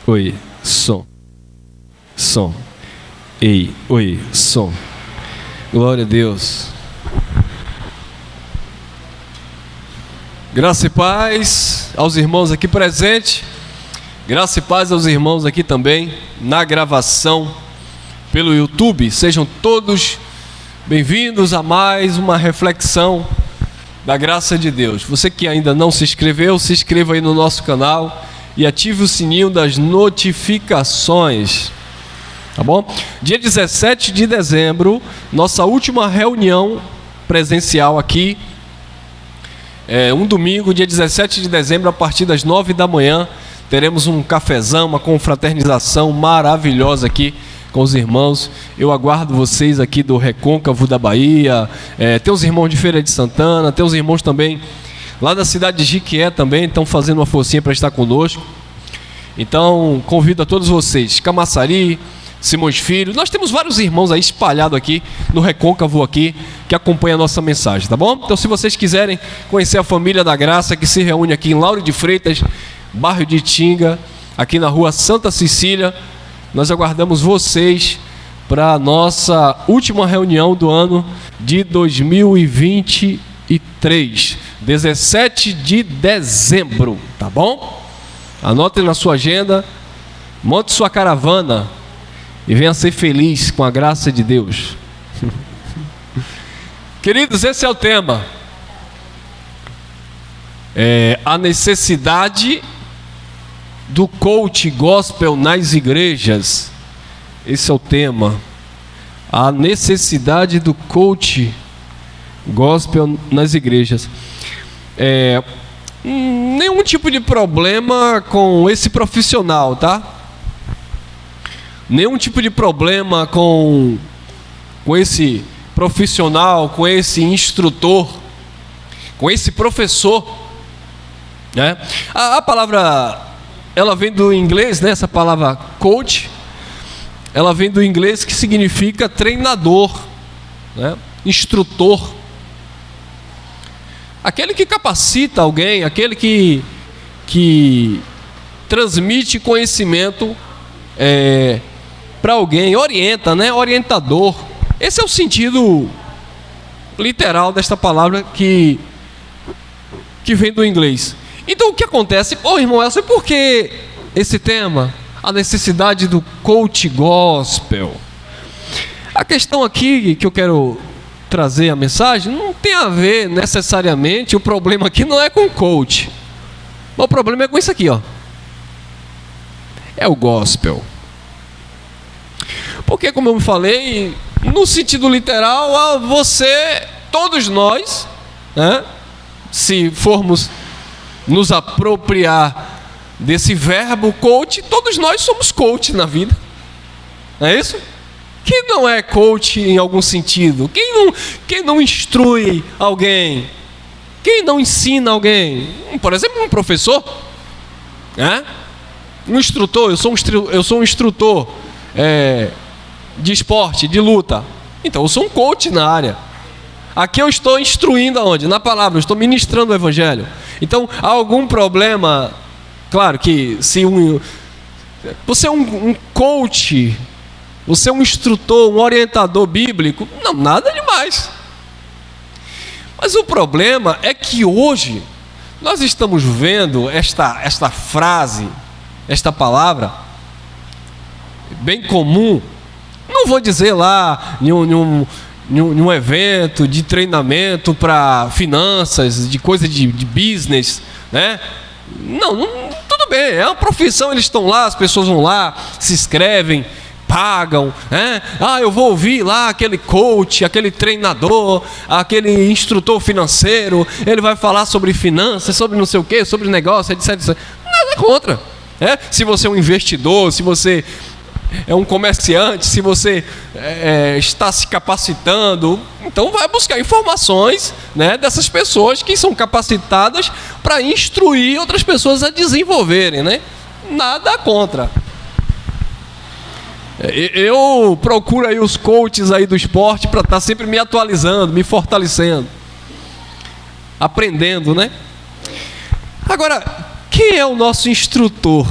Oi, som. Som. Ei, oi, som. Glória a Deus. Graça e paz aos irmãos aqui presentes. Graça e paz aos irmãos aqui também na gravação pelo YouTube. Sejam todos bem-vindos a mais uma reflexão da graça de Deus. Você que ainda não se inscreveu, se inscreva aí no nosso canal e ative o sininho das notificações. Tá bom? Dia 17 de dezembro, nossa última reunião presencial aqui. Um domingo, dia 17 de dezembro, a partir das 9 da manhã, teremos um cafezão, uma confraternização maravilhosa aqui com os irmãos. Eu aguardo vocês aqui do Recôncavo da Bahia. Tem os irmãos de Feira de Santana, tem os irmãos também lá da cidade de Jiquié também, estão fazendo uma forcinha para estar conosco. Então, convido a todos vocês, Camaçari, Simões Filho. Nós temos vários irmãos aí espalhados aqui no Recôncavo aqui, que acompanham a nossa mensagem, tá bom? Então, se vocês quiserem conhecer a família da graça que se reúne aqui em Lauro de Freitas, bairro de Itinga, aqui na rua Santa Cecília, nós aguardamos vocês para a nossa última reunião do ano de 2023, 17 de dezembro, tá bom? Anotem na sua agenda, monte sua caravana e venha ser feliz com a graça de Deus. Queridos, esse é o tema. A necessidade do coach gospel nas igrejas. Esse é o tema. A necessidade do coach gospel nas igrejas. Nenhum tipo de problema com esse profissional, tá? Nenhum tipo de problema com esse profissional, com esse instrutor, com esse professor, né? A palavra, ela vem do inglês, né? Essa palavra coach, ela vem do inglês que significa treinador, né? Instrutor. Aquele que capacita alguém, aquele que transmite conhecimento para alguém, orienta, né? Orientador. Esse é o sentido literal desta palavra que vem do inglês. Então o que acontece? Irmão Elcio, e por que esse tema? A necessidade do coach gospel. A questão aqui que eu quero trazer a mensagem não tem a ver necessariamente, o problema aqui não é com coach. O problema é com isso aqui, ó. É o gospel. Porque, como eu falei, no sentido literal, todos nós, né, se formos nos apropriar desse verbo coach, todos nós somos coach na vida. Não é isso? Quem não é coach em algum sentido? Quem não instrui alguém? Quem não ensina alguém? Por exemplo, um professor, né? Um instrutor. Eu sou um instrutor de esporte, de luta. Então eu sou um coach na área. Aqui eu estou instruindo aonde? Na palavra, eu estou ministrando o evangelho. Então, há algum problema? Claro que se você é um coach, você é um instrutor, um orientador bíblico, não, nada demais. Mas o problema é que hoje nós estamos vendo esta frase, esta palavra, bem comum. Não vou dizer lá em um evento de treinamento para finanças, de coisa de business, né? Não, tudo bem, é uma profissão, eles estão lá, as pessoas vão lá, se inscrevem, pagam, né? Eu vou ouvir lá aquele coach, aquele treinador, aquele instrutor financeiro, ele vai falar sobre finanças, sobre não sei o que, sobre negócio, etc. Nada contra. Se você é um investidor, se você é um comerciante, se você está se capacitando, então vai buscar informações, né, dessas pessoas que são capacitadas para instruir outras pessoas a desenvolverem, né? Nada contra. Eu procuro aí os coaches aí do esporte para estar sempre me atualizando, me fortalecendo, aprendendo, né? Agora, quem é o nosso instrutor?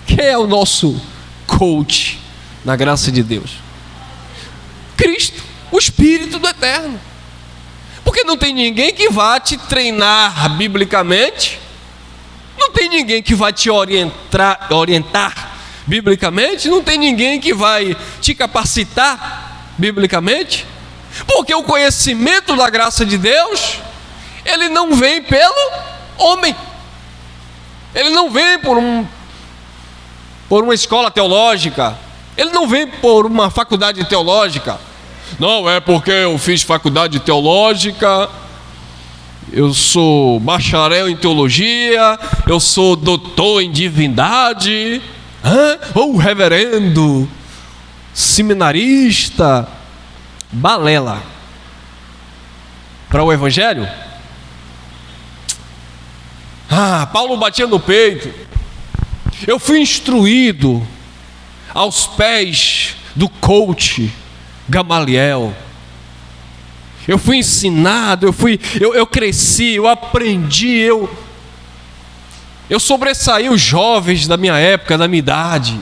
Quem é o nosso coach na graça de Deus? Cristo, o Espírito do Eterno. Porque não tem ninguém que vá te treinar biblicamente, não tem ninguém que vai te orientar biblicamente, não tem ninguém que vai te capacitar biblicamente, porque o conhecimento da graça de Deus, ele não vem pelo homem, ele não vem por uma escola teológica, ele não vem por uma faculdade teológica. Não é porque eu fiz faculdade teológica, eu sou bacharel em teologia, eu sou doutor em divindade, ou reverendo, seminarista, balela. Para o evangelho? Paulo batia no peito. Eu fui instruído aos pés do coach Gamaliel. Eu fui ensinado, eu cresci, eu aprendi, eu sobressaí os jovens da minha época, da minha idade.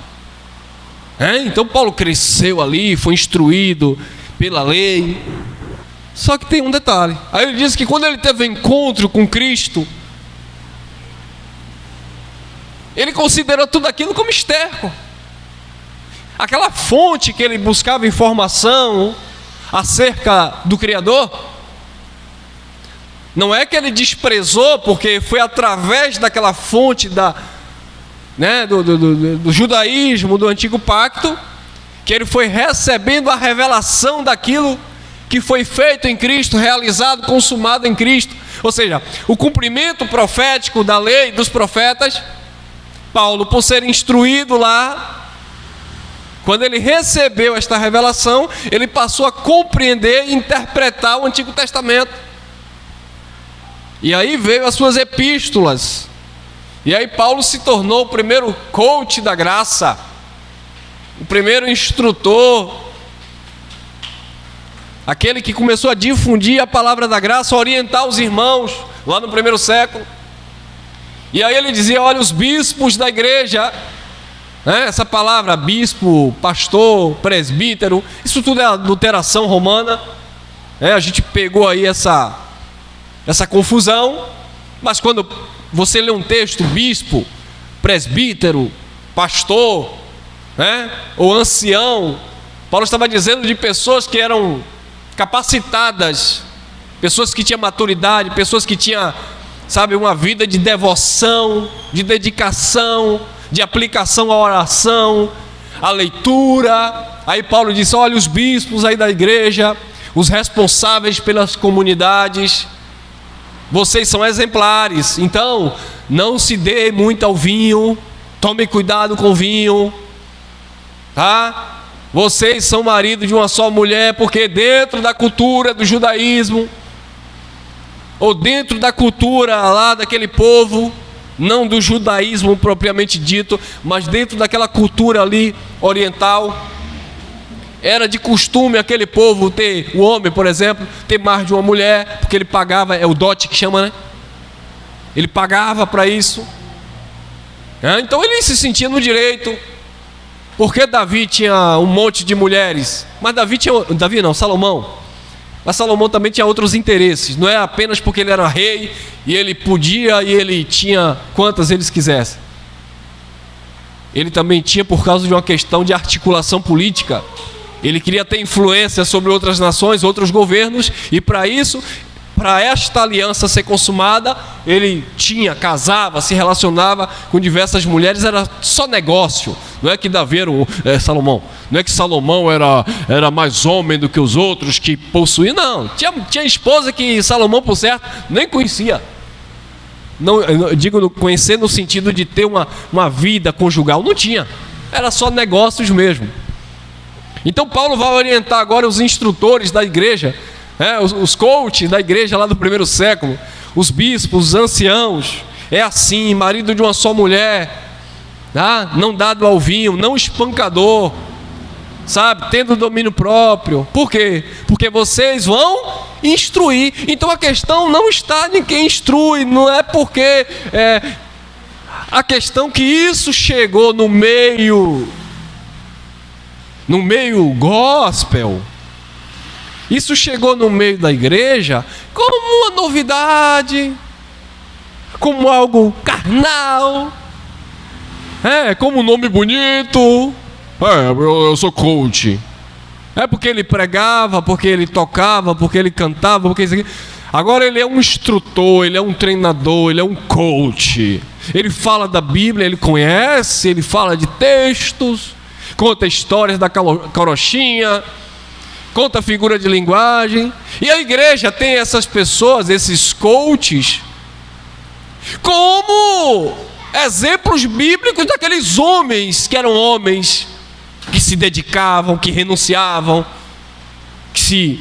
Então Paulo cresceu ali, foi instruído pela lei. Só que tem um detalhe. Aí ele diz que quando ele teve encontro com Cristo, ele considerou tudo aquilo como esterco. Aquela fonte que ele buscava informação acerca do Criador, não é que ele desprezou, porque foi através daquela fonte do judaísmo, do antigo pacto, que ele foi recebendo a revelação daquilo que foi feito em Cristo, realizado, consumado em Cristo. Ou seja, o cumprimento profético da lei dos profetas. Paulo, por ser instruído lá, quando ele recebeu esta revelação, ele passou a compreender e interpretar o Antigo Testamento. E aí veio as suas epístolas. E aí Paulo se tornou o primeiro coach da graça, o primeiro instrutor, aquele que começou a difundir a palavra da graça, a orientar os irmãos lá no primeiro século. E aí ele dizia: olha, os bispos da igreja, essa palavra bispo, pastor, presbítero, isso tudo é adulteração romana. A gente pegou aí essa confusão, mas quando você lê um texto, bispo, presbítero, pastor, ou ancião, Paulo estava dizendo de pessoas que eram capacitadas, pessoas que tinham maturidade, pessoas que tinham, uma vida de devoção, de dedicação, de aplicação à oração, à leitura. Aí Paulo disse: olha, os bispos aí da igreja, os responsáveis pelas comunidades, vocês são exemplares, então não se dê muito ao vinho, tome cuidado com o vinho, tá? Vocês são marido de uma só mulher, porque dentro da cultura do judaísmo, ou dentro da cultura lá daquele povo, não do judaísmo propriamente dito, mas dentro daquela cultura ali oriental, era de costume aquele povo ter, o homem, por exemplo, ter mais de uma mulher, porque ele pagava, é o dote que chama, ele pagava para isso. Então ele se sentia no direito. Porque Davi tinha um monte de mulheres, mas Salomão. Mas Salomão também tinha outros interesses, não é apenas porque ele era rei e ele podia e ele tinha quantas ele quisesse. Ele também tinha por causa de uma questão de articulação política. Ele queria ter influência sobre outras nações, outros governos, e para isso, para esta aliança ser consumada, ele casava, se relacionava com diversas mulheres, era só negócio. Não é que Davi era Salomão, não é que Salomão era mais homem do que os outros que possuíam, não. Tinha esposa que Salomão, por certo, nem conhecia. Não, eu digo conhecer no sentido de ter uma vida conjugal, não tinha. Era só negócios mesmo. Então Paulo vai orientar agora os instrutores da igreja, os coaches da igreja lá do primeiro século, os bispos, os anciãos. É assim, marido de uma só mulher, não dado ao vinho, não espancador, tendo domínio próprio. Por quê? Porque vocês vão instruir. Então a questão não está em quem instrui, não é porque A questão é que isso chegou no meio gospel, isso chegou no meio da igreja como uma novidade, como algo carnal, como um nome bonito. Eu sou coach. É porque ele pregava, porque ele tocava, porque ele cantava, porque isso aqui. Agora ele é um instrutor, ele é um treinador, ele é um coach. Ele fala da Bíblia, ele conhece, ele fala de textos, conta histórias da carochinha, conta figura de linguagem. E a igreja tem essas pessoas, esses coaches, como exemplos bíblicos daqueles homens que eram homens que se dedicavam, que renunciavam, que se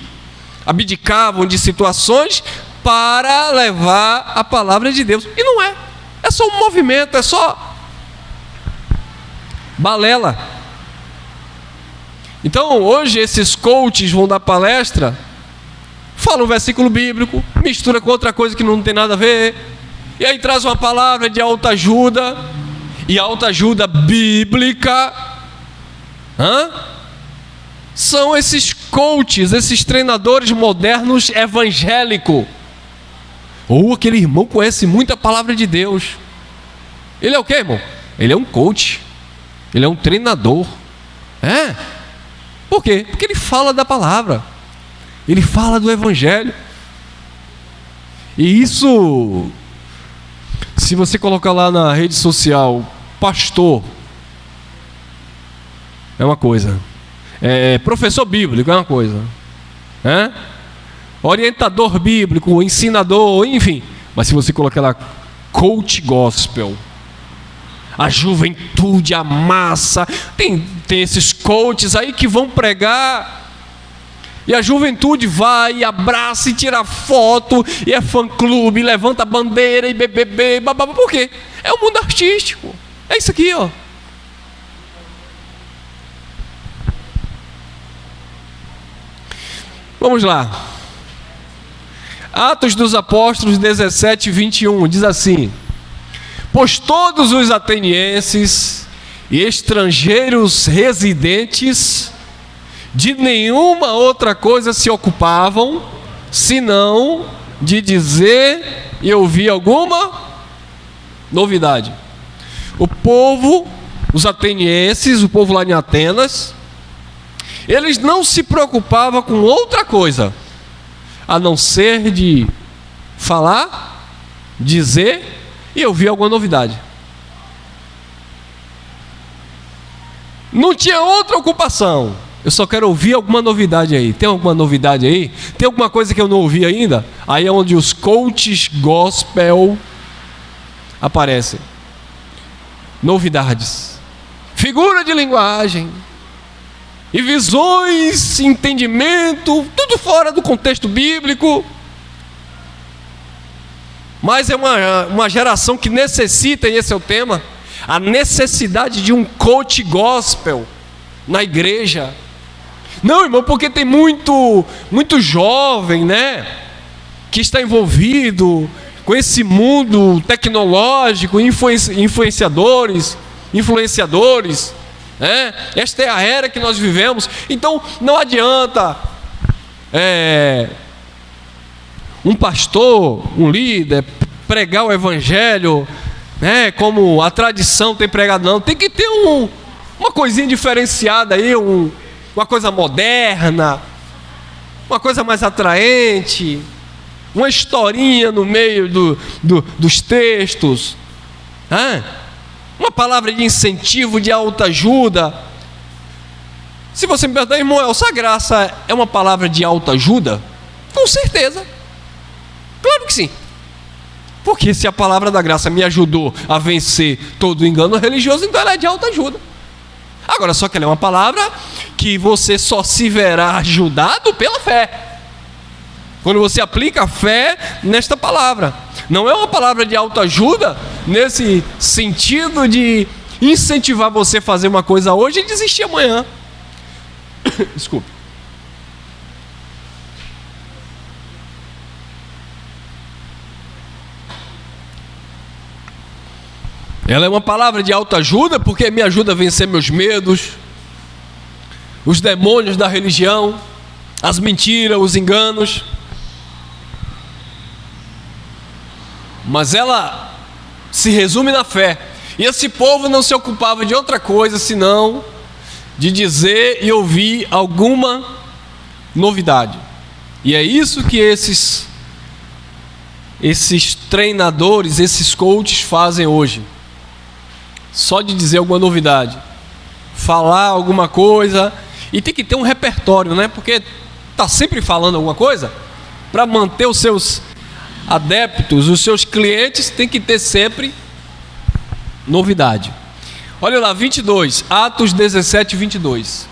abdicavam de situações para levar a palavra de Deus. E não é só um movimento, é só balela. Então hoje esses coaches vão dar palestra, falam um versículo bíblico, mistura com outra coisa que não tem nada a ver, e aí traz uma palavra de autoajuda, e autoajuda bíblica. São esses coaches, esses treinadores modernos evangélicos. Ou aquele irmão conhece muito a palavra de Deus. Ele é o quê, irmão? Ele é um coach, ele é um treinador. Por quê? Porque ele fala da palavra, ele fala do evangelho. E isso, se você colocar lá na rede social, pastor, é uma coisa, professor bíblico é uma coisa, orientador bíblico, ensinador, enfim. Mas se você colocar lá coach gospel, a juventude, a massa, tem esses coaches aí que vão pregar, e a juventude vai e abraça e tira foto, e é fã-clube, levanta a bandeira e BBB, babá. Por quê? É o mundo artístico, é isso aqui, ó. Vamos lá. Atos dos Apóstolos 17, 21, diz assim: pois todos os atenienses e estrangeiros residentes de nenhuma outra coisa se ocupavam, senão de dizer e ouvir alguma novidade. O povo, os atenienses, o povo lá em Atenas, eles não se preocupavam com outra coisa, a não ser de falar, dizer e ouvir alguma novidade. Não tinha outra ocupação. Eu só quero ouvir alguma novidade aí. Tem alguma novidade aí? Tem alguma coisa que eu não ouvi ainda? Aí é onde os coaches gospel aparecem. Novidades, figura de linguagem e visões, entendimento, tudo fora do contexto bíblico. Mas é uma geração que necessita, e esse é o tema, a necessidade de um coach gospel na igreja. Não, irmão, porque tem muito jovem, que está envolvido com esse mundo tecnológico, influenciadores, esta é a era que nós vivemos. Então não adianta um pastor, um líder pregar o evangelho, como a tradição tem pregado, não. Tem que ter uma coisinha diferenciada aí, uma coisa moderna, uma coisa mais atraente, uma historinha no meio dos textos, uma palavra de incentivo, de autoajuda. Se você me perguntar, irmão, essa graça é uma palavra de autoajuda? Com certeza, claro que sim. Porque se a palavra da graça me ajudou a vencer todo o engano religioso, então ela é de autoajuda. Agora, só que ela é uma palavra que você só se verá ajudado pela fé, quando você aplica a fé nesta palavra. Não é uma palavra de autoajuda nesse sentido de incentivar você a fazer uma coisa hoje e desistir amanhã. Desculpe. Ela é uma palavra de autoajuda porque me ajuda a vencer meus medos, os demônios da religião, as mentiras, os enganos. Mas ela se resume na fé. E esse povo não se ocupava de outra coisa senão de dizer e ouvir alguma novidade. E é isso que esses treinadores, esses coaches fazem hoje. Só de dizer alguma novidade, falar alguma coisa, e tem que ter um repertório, né? Porque está sempre falando alguma coisa, para manter os seus adeptos, os seus clientes, tem que ter sempre novidade. Olha lá, 22, Atos 17, 22.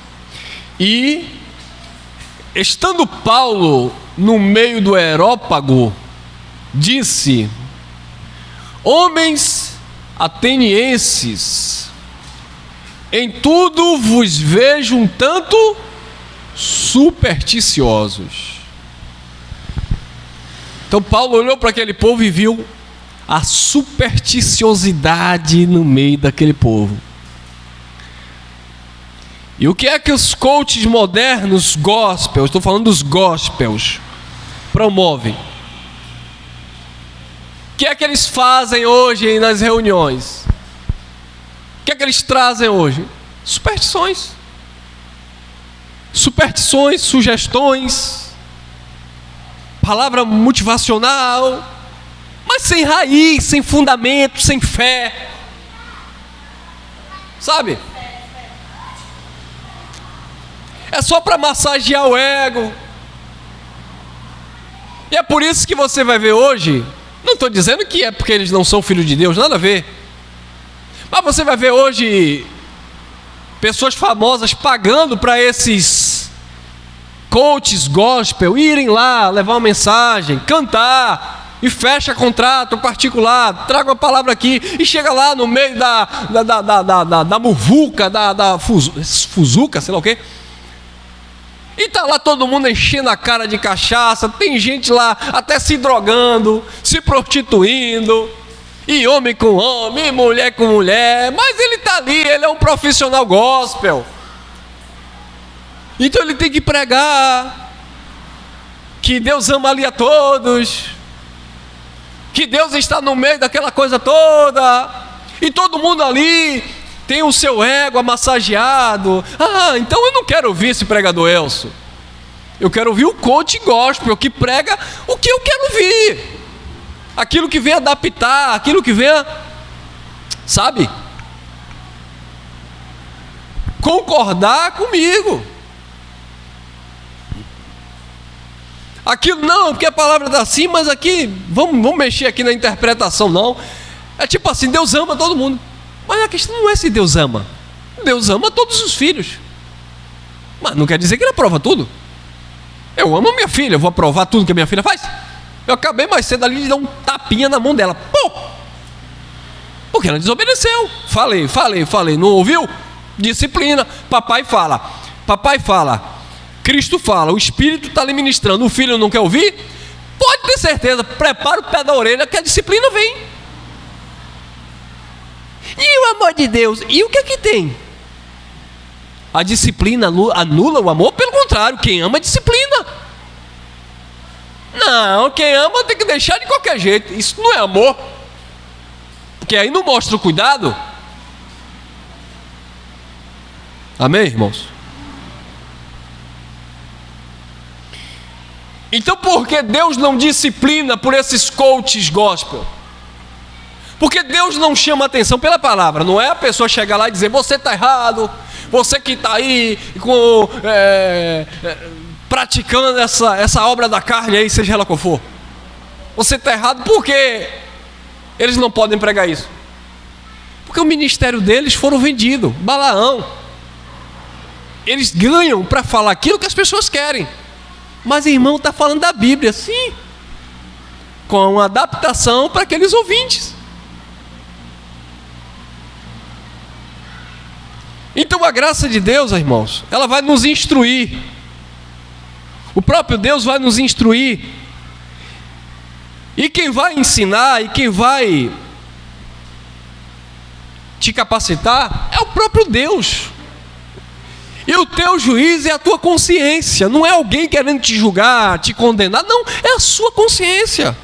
E, estando Paulo no meio do Areópago, disse: homens atenienses, em tudo vos vejo um tanto supersticiosos. Então Paulo olhou para aquele povo e viu a supersticiosidade no meio daquele povo. E o que é que os coaches modernos, gospels, estou falando dos gospels, promovem? O que é que eles fazem hoje nas reuniões? O que é que eles trazem hoje? Superstições. Superstições, sugestões, palavra motivacional, mas sem raiz, sem fundamento, sem fé. Sabe? É só para massagear o ego. E é por isso que você vai ver hoje, não estou dizendo que é porque eles não são filhos de Deus, nada a ver. Mas você vai ver hoje pessoas famosas pagando para esses coaches gospel irem lá, levar uma mensagem, cantar, e fecha contrato particular, traga uma palavra aqui, e chega lá no meio da muvuca, da fuzuca, sei lá o quê. E tá lá todo mundo enchendo a cara de cachaça, tem gente lá até se drogando, se prostituindo, e homem com homem, e mulher com mulher, mas ele tá ali, ele é um profissional gospel. Então ele tem que pregar que Deus ama ali a todos, que Deus está no meio daquela coisa toda, e todo mundo ali tem o seu ego massageado. Ah, então eu não quero ouvir esse pregador Elcio. Eu quero ouvir o coach gospel que prega o que eu quero ouvir. Aquilo que vem adaptar, aquilo que vem, sabe? Concordar comigo. Aquilo não, porque a palavra está assim, mas aqui, vamos mexer aqui na interpretação, não. É tipo assim, Deus ama todo mundo. Mas a questão não é se Deus ama. Deus ama todos os filhos. Mas não quer dizer que Ele aprova tudo. Eu amo minha filha, eu vou aprovar tudo que a minha filha faz? Eu acabei mais cedo ali de dar um tapinha na mão dela. Pô! Porque ela desobedeceu. Falei. Não ouviu? Disciplina. Papai fala. Cristo fala. O Espírito está lhe ministrando. O filho não quer ouvir? Pode ter certeza. Prepara o pé da orelha que a disciplina vem. E o amor de Deus? E o que é que tem? A disciplina anula o amor? Pelo contrário, quem ama disciplina. Não, quem ama tem que deixar de qualquer jeito. Isso não é amor. Porque aí não mostra o cuidado. Amém, irmãos? Então por que Deus não disciplina por esses coaches gospel? Porque Deus não chama atenção pela palavra. Não é a pessoa chegar lá e dizer: você está errado, você que está aí praticando essa obra da carne aí, seja ela qual for. Você está errado. Por que eles não podem pregar isso? Porque o ministério deles foram vendidos. Balaão. Eles ganham para falar aquilo que as pessoas querem. Mas irmão, está falando da Bíblia, sim, com uma adaptação para aqueles ouvintes. Então a graça de Deus, irmãos, ela vai nos instruir. O próprio Deus vai nos instruir. E quem vai ensinar e quem vai te capacitar é o próprio Deus. E o teu juiz é a tua consciência. Não é alguém querendo te julgar, te condenar. Não, é a sua consciência.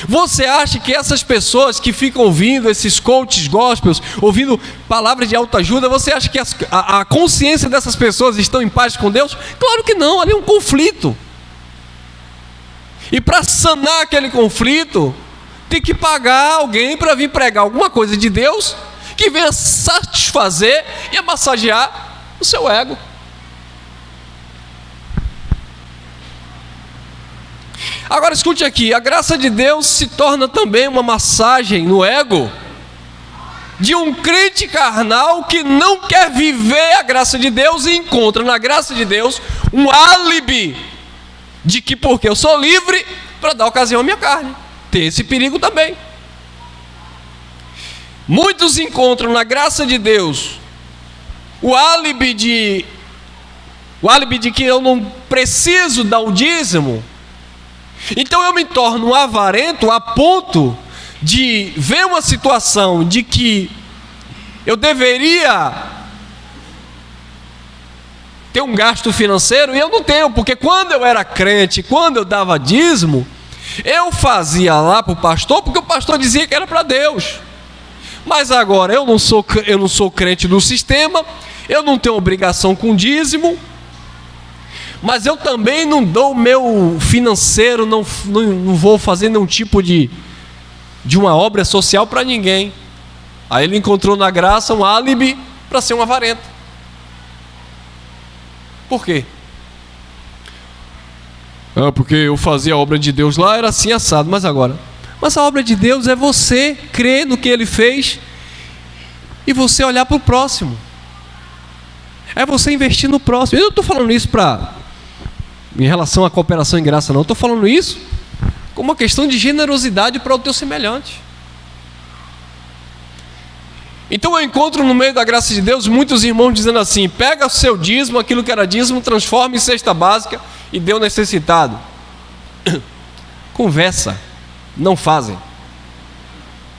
Você acha que essas pessoas que ficam ouvindo esses coaches gospels, ouvindo palavras de autoajuda, você acha que a consciência dessas pessoas estão em paz com Deus? Claro que não, ali é um conflito. E para sanar aquele conflito, tem que pagar alguém para vir pregar alguma coisa de Deus que venha satisfazer e massagear o seu ego. Agora escute aqui, a graça de Deus se torna também uma massagem no ego de um crente carnal que não quer viver a graça de Deus e encontra na graça de Deus um álibi de que porque eu sou livre para dar ocasião à minha carne. Tem esse perigo também. Muitos encontram na graça de Deus o álibi de que eu não preciso dar o dízimo. Então eu me torno um avarento a ponto de ver uma situação de que eu deveria ter um gasto financeiro e eu não tenho, porque quando eu era crente, quando eu dava dízimo, eu fazia lá para o pastor, porque o pastor dizia que era para Deus. Mas agora eu não sou crente do sistema, eu não tenho obrigação com dízimo, mas eu também não dou o meu financeiro, não vou fazer nenhum tipo de uma obra social para ninguém. Aí ele encontrou na graça um álibi para ser um avarento. Por quê? Porque eu fazia a obra de Deus lá, era assim assado, mas agora? Mas a obra de Deus é você crer no que Ele fez e você olhar para o próximo. É você investir no próximo. Eu não estou falando isso em relação à cooperação em graça, não. Eu estou falando isso como uma questão de generosidade para o teu semelhante. Então eu encontro no meio da graça de Deus muitos irmãos dizendo assim: pega o seu dízimo, aquilo que era dízimo, transforma em cesta básica e dê ao necessitado. Conversa. Não fazem.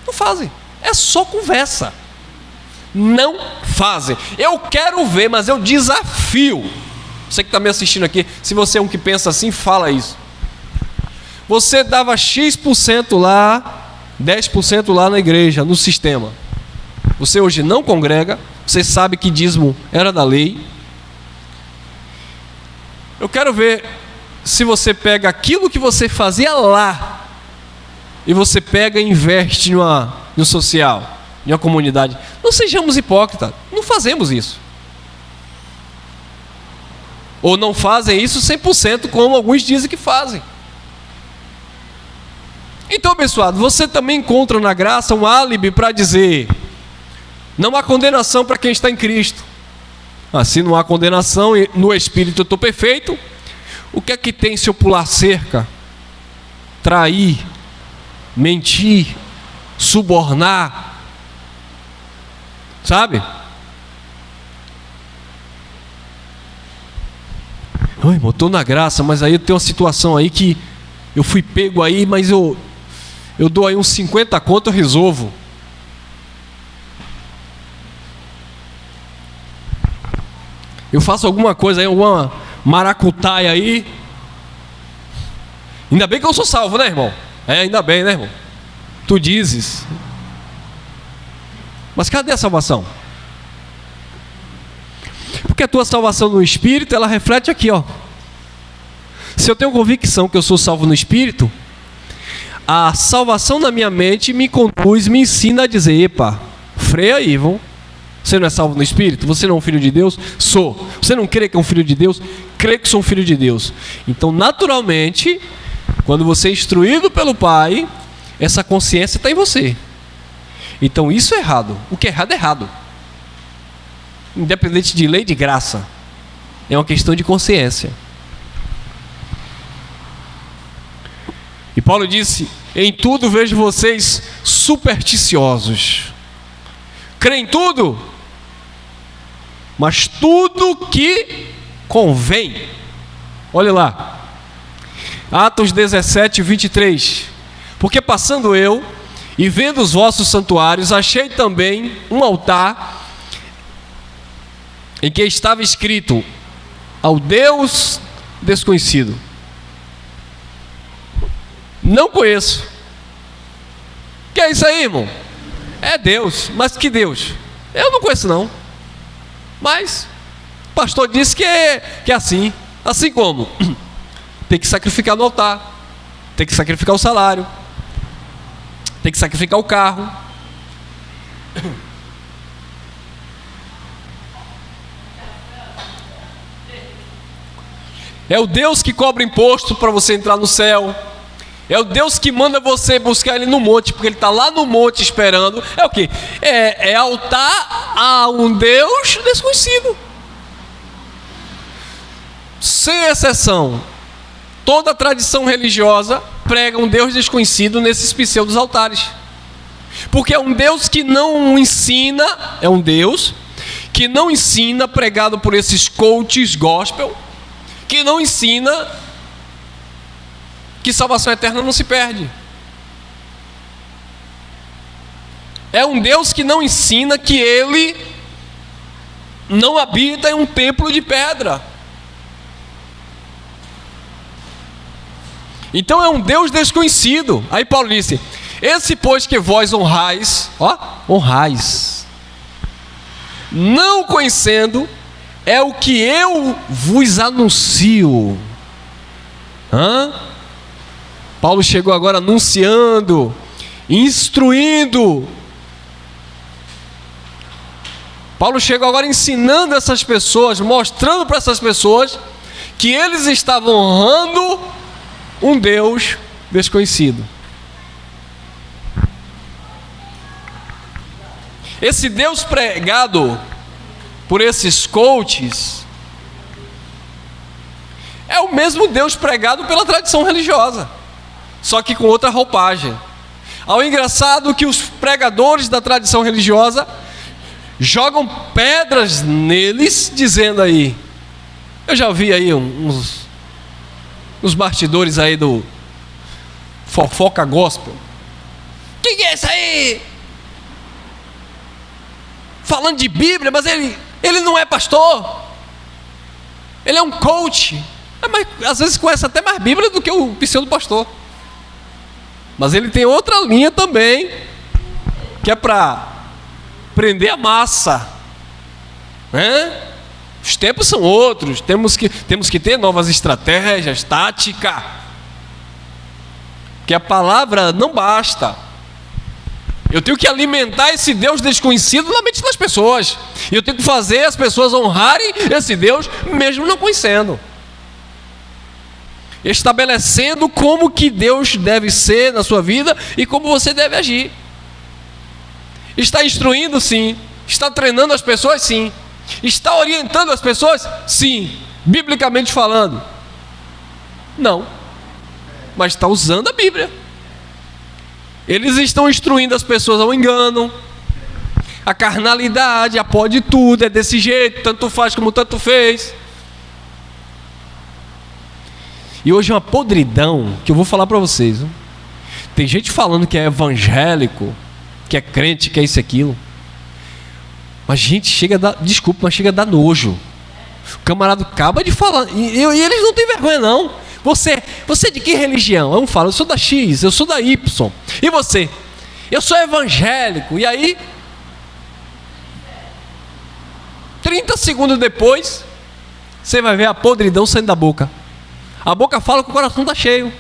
Não fazem. É só conversa. Não fazem. Eu quero ver, mas eu desafio. Você que está me assistindo aqui, se você é um que pensa assim, fala isso. Você dava X% lá, 10% lá na igreja, no sistema. Você hoje não congrega, você sabe que dízimo era da lei. Eu quero ver se você pega aquilo que você fazia lá e você pega e investe no social, em uma comunidade. Não sejamos hipócritas, não fazemos isso. Ou não fazem isso 100%, como alguns dizem que fazem. Então, abençoado, você também encontra na graça um álibi para dizer: não há condenação para quem está em Cristo. Se não há condenação, no Espírito eu estou perfeito, o que é que tem se eu pular cerca, trair, mentir, subornar? Sabe? Oi, irmão, estou na graça, mas aí tem uma situação aí que eu fui pego aí, mas eu dou aí uns 50 conto, eu resolvo. Eu faço alguma coisa aí, alguma maracutaia aí. Ainda bem que eu sou salvo, né, irmão? Ainda bem, né, irmão? Tu dizes. Mas cadê a salvação? Porque a tua salvação no Espírito, ela reflete aqui, ó. Se eu tenho convicção que eu sou salvo no Espírito, a salvação na minha mente me conduz, me ensina a dizer: epa, freia aí, irmão. Você não é salvo no Espírito? Você não é um filho de Deus? Sou. Você não crê que é um filho de Deus? Crê que sou um filho de Deus. Então, naturalmente, quando você é instruído pelo Pai, essa consciência está em você. Então, isso é errado. O que é errado é errado. Independente de lei, de graça. É uma questão de consciência. E Paulo disse: em tudo vejo vocês supersticiosos. Creem em tudo, mas tudo que convém. Olha lá, Atos 17, 23. Porque passando eu E vendo os vossos santuários, achei também um altar em que estava escrito: ao Deus desconhecido. Não conheço. Que é isso aí, irmão? É Deus. Mas que Deus? Eu não conheço não. Mas o pastor disse que é assim. Assim como? Tem que sacrificar no altar, tem que sacrificar o salário, tem que sacrificar o carro. É o Deus que cobra imposto para você entrar no céu. É o Deus que manda você buscar Ele no monte, porque Ele está lá no monte esperando. É o quê? É altar a um Deus desconhecido. Sem exceção, toda a tradição religiosa prega um Deus desconhecido nesses pseudos altares. Porque é um Deus que não ensina, é um Deus que não ensina, pregado por esses coaches gospel, que não ensina que salvação eterna não se perde. É um Deus que não ensina que Ele não habita em um templo de pedra. Então é um Deus desconhecido. Aí Paulo disse: esse pois que vós honrais, honrais, não conhecendo, é o que eu vos anuncio. Paulo chegou agora anunciando, instruindo. Paulo chegou agora ensinando essas pessoas, mostrando para essas pessoas que eles estavam honrando um Deus desconhecido. Esse Deus pregado por esses coaches é o mesmo Deus pregado pela tradição religiosa, só que com outra roupagem. Ao engraçado que os pregadores da tradição religiosa jogam pedras neles, dizendo aí, eu já vi aí uns bastidores aí do fofoca gospel. Que é isso aí? Falando de Bíblia, mas ele não é pastor. Ele é um coach. Mas às vezes conhece até mais Bíblia do que o pseudo pastor. Mas ele tem outra linha também, que é para prender a massa, né? Os tempos são outros, temos que ter novas estratégias, tática, porque a palavra não basta. Eu tenho que alimentar esse Deus desconhecido na mente das pessoas, e eu tenho que fazer as pessoas honrarem esse Deus mesmo não conhecendo, estabelecendo como que Deus deve ser na sua vida e como você deve agir. Está instruindo? Sim. Está treinando as pessoas? Sim. Está orientando as pessoas? Sim. Biblicamente falando? Não. Mas está usando a Bíblia. Eles estão instruindo as pessoas ao engano, a carnalidade, a pode tudo, é desse jeito, tanto faz como tanto fez. E hoje é uma podridão que eu vou falar para vocês. Tem gente falando que é evangélico, que é crente, que é isso e aquilo. Mas gente, chega a dar, desculpa, mas chega a dar nojo. O camarada acaba de falar, e eles não têm vergonha não. Você de que religião? Eu falo, eu sou da X, eu sou da Y. E você? Eu sou evangélico. E aí, 30 segundos depois, você vai ver a podridão saindo da boca. A boca fala que o coração está cheio.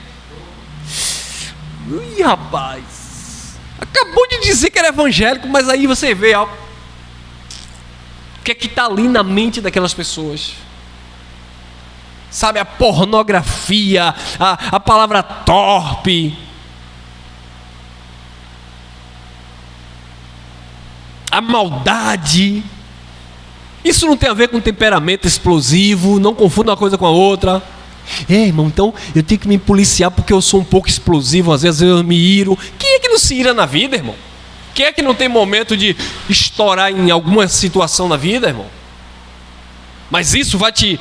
Ih, rapaz, acabou de dizer que era evangélico, mas aí você vê o que é que está ali na mente daquelas pessoas. Sabe, a pornografia, a palavra torpe, a maldade. Isso não tem a ver com temperamento explosivo, não confunda uma coisa com a outra. Irmão, então eu tenho que me policiar porque eu sou um pouco explosivo, às vezes eu me iro. Quem é que não se ira na vida, irmão? Quem é que não tem momento de estourar em alguma situação na vida, irmão? Mas isso vai te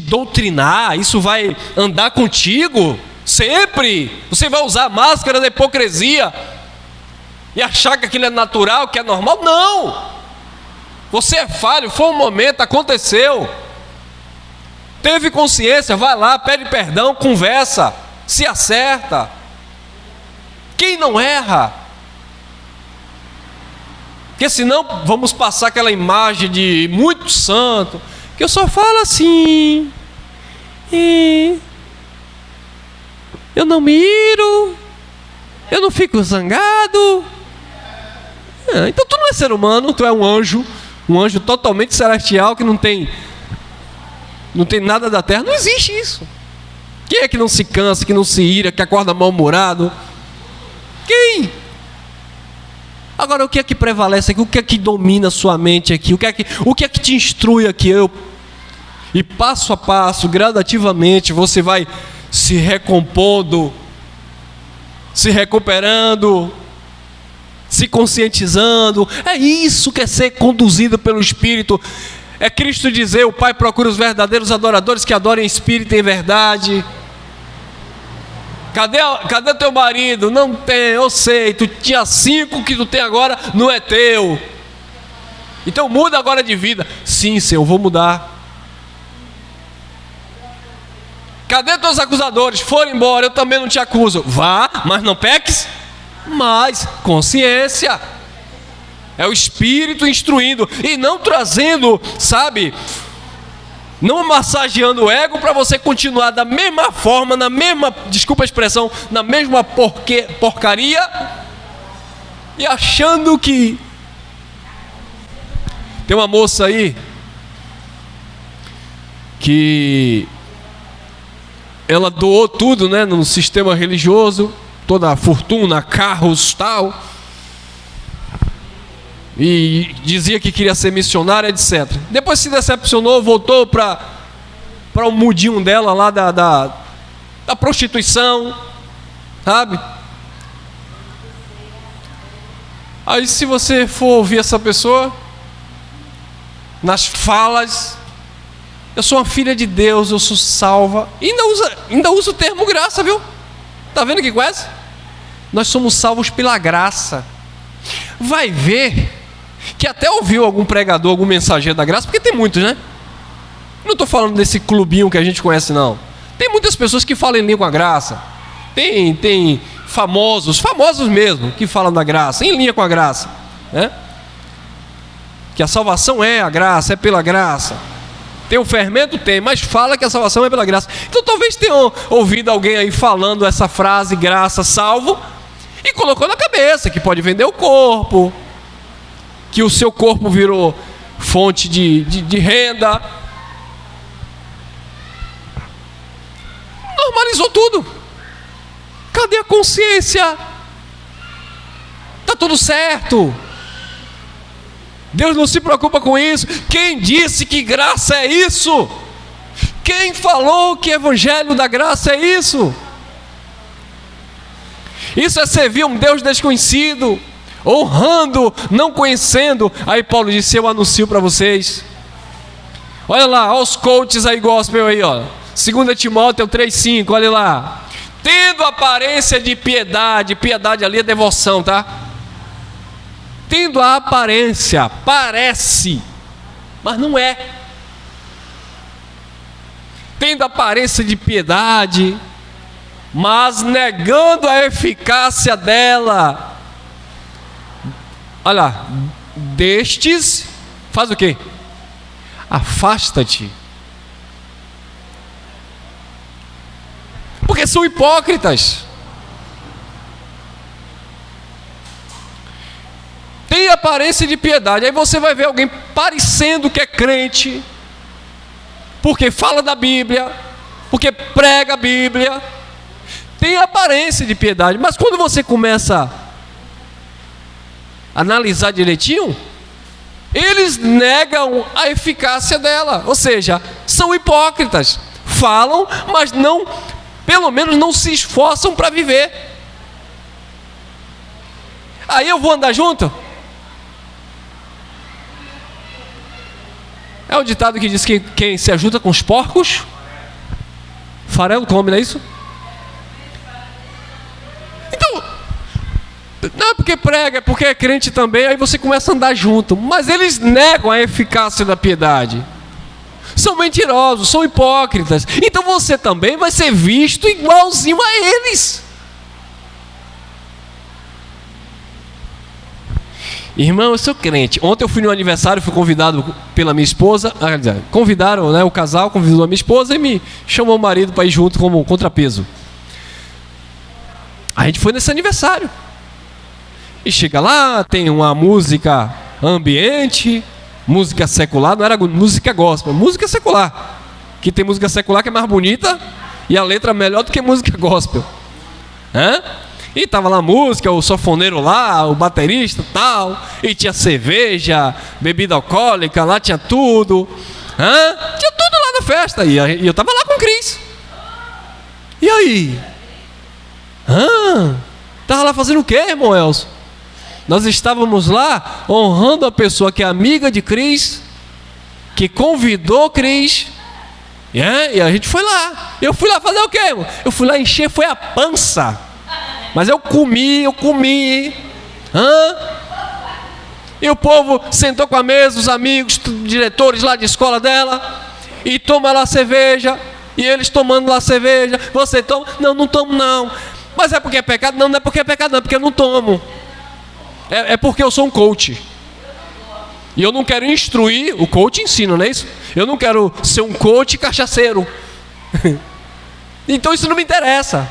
doutrinar, isso vai andar contigo sempre. Você vai usar a máscara da hipocrisia e achar que aquilo é natural, que é normal. Não! Você é falho, foi um momento, aconteceu. Teve consciência, vai lá, pede perdão, conversa, se acerta. Quem não erra? Porque senão vamos passar aquela imagem de muito santo, que eu só falo assim, eu não me iro, eu não fico zangado. Então tu não é ser humano, tu é um anjo totalmente celestial que não tem nada da terra. Não existe isso. Quem é que não se cansa, que não se ira, que acorda mal-humorado? Quem? Agora, o que é que prevalece aqui? O que é que domina a sua mente aqui? O que é que te instrui aqui? E passo a passo, gradativamente, você vai se recompondo, se recuperando, se conscientizando. É isso que é ser conduzido pelo Espírito. É Cristo dizer: o Pai procura os verdadeiros adoradores que adorem em espírito e em verdade. Cadê teu marido? Não tem, eu sei, tu tinha 5, que tu tem agora não é teu. Então muda agora de vida. Sim, Senhor, vou mudar. Cadê teus acusadores? Foram embora, eu também não te acuso. Vá, mas não peques mais. Consciência. É o Espírito instruindo e não trazendo, sabe, não massageando o ego para você continuar da mesma forma, na mesma, desculpa a expressão, na mesma porcaria, e achando que... Tem uma moça aí que ela doou tudo, né, no sistema religioso, toda a fortuna, carros, tal, e dizia que queria ser missionária, etc. Depois se decepcionou, voltou para o mudinho dela lá da prostituição, sabe? Aí se você for ouvir essa pessoa nas falas: eu sou uma filha de Deus, eu sou salva, e ainda usa o termo graça, viu? Tá vendo que coisa? Nós somos salvos pela graça. Vai ver que até ouviu algum pregador, algum mensageiro da graça, porque tem muitos, né? Não estou falando desse clubinho que a gente conhece, não. Tem muitas pessoas que falam em língua graça. Tem famosos mesmo, que falam da graça, em linha com a graça, né? Que a salvação é a graça, é pela graça. Tem o fermento? Tem, mas fala que a salvação é pela graça. Então talvez tenham ouvido alguém aí falando essa frase, graça, salvo, e colocou na cabeça que pode vender o corpo, que o seu corpo virou fonte de renda. Normalizou tudo. Cadê a consciência? Está tudo certo. Deus não se preocupa com isso. Quem disse que graça é isso? Quem falou que evangelho da graça é isso? Isso é servir um Deus desconhecido, honrando, não conhecendo. Aí Paulo disse: eu anuncio para vocês. Olha lá, olha os coaches aí gospel aí, ó. 2 Timóteo 3,5, olha lá. Tendo aparência de piedade, piedade ali é devoção, tá? Tendo a aparência, parece, mas não é. Tendo a aparência de piedade, mas negando a eficácia dela. Olha lá, destes, faz o quê? Afasta-te. Porque são hipócritas. Tem aparência de piedade. Aí você vai ver alguém parecendo que é crente, porque fala da Bíblia, porque prega a Bíblia, tem aparência de piedade, mas quando você começa a analisar direitinho, eles negam a eficácia dela. Ou seja, são hipócritas. Falam, mas não, pelo menos não se esforçam para viver. Aí eu vou andar junto? É o ditado que diz que quem se ajuda com os porcos, farelo come, não é isso? Então, não, porque prega, é porque é crente também, aí você começa a andar junto. Mas eles negam a eficácia da piedade. São mentirosos, são hipócritas. Então você também vai ser visto igualzinho a eles. Irmão, eu sou crente. Ontem eu fui no aniversário, fui convidado pela minha esposa. Convidaram, né, o casal convidou a minha esposa e me chamou o marido para ir junto como contrapeso. A gente foi nesse aniversário. E chega lá, tem uma música ambiente, música secular, não era música gospel, música secular. Que tem música secular que é mais bonita e a letra melhor do que música gospel. E tava lá a música, o sanfoneiro lá, o baterista e tal, e tinha cerveja, bebida alcoólica, lá tinha tudo. Tinha tudo lá na festa. E eu tava lá com o Cris. E aí? Tava lá fazendo o quê, irmão Elcio? Nós estávamos lá honrando a pessoa que é amiga de Cris, que convidou Cris. E a gente foi lá. Eu fui lá fazer o quê, irmão? Eu fui lá encher, foi a pança. Mas eu comi. E o povo sentou com a mesa, os amigos, diretores lá de escola dela, e toma lá cerveja. E eles tomando lá cerveja. Você toma? Não, não tomo não. Mas é porque é pecado? Não, não é porque é pecado não, é porque eu não tomo. É porque eu sou um coach. E eu não quero instruir, o coach ensina, não é isso? Eu não quero ser um coach cachaceiro. Então isso não me interessa.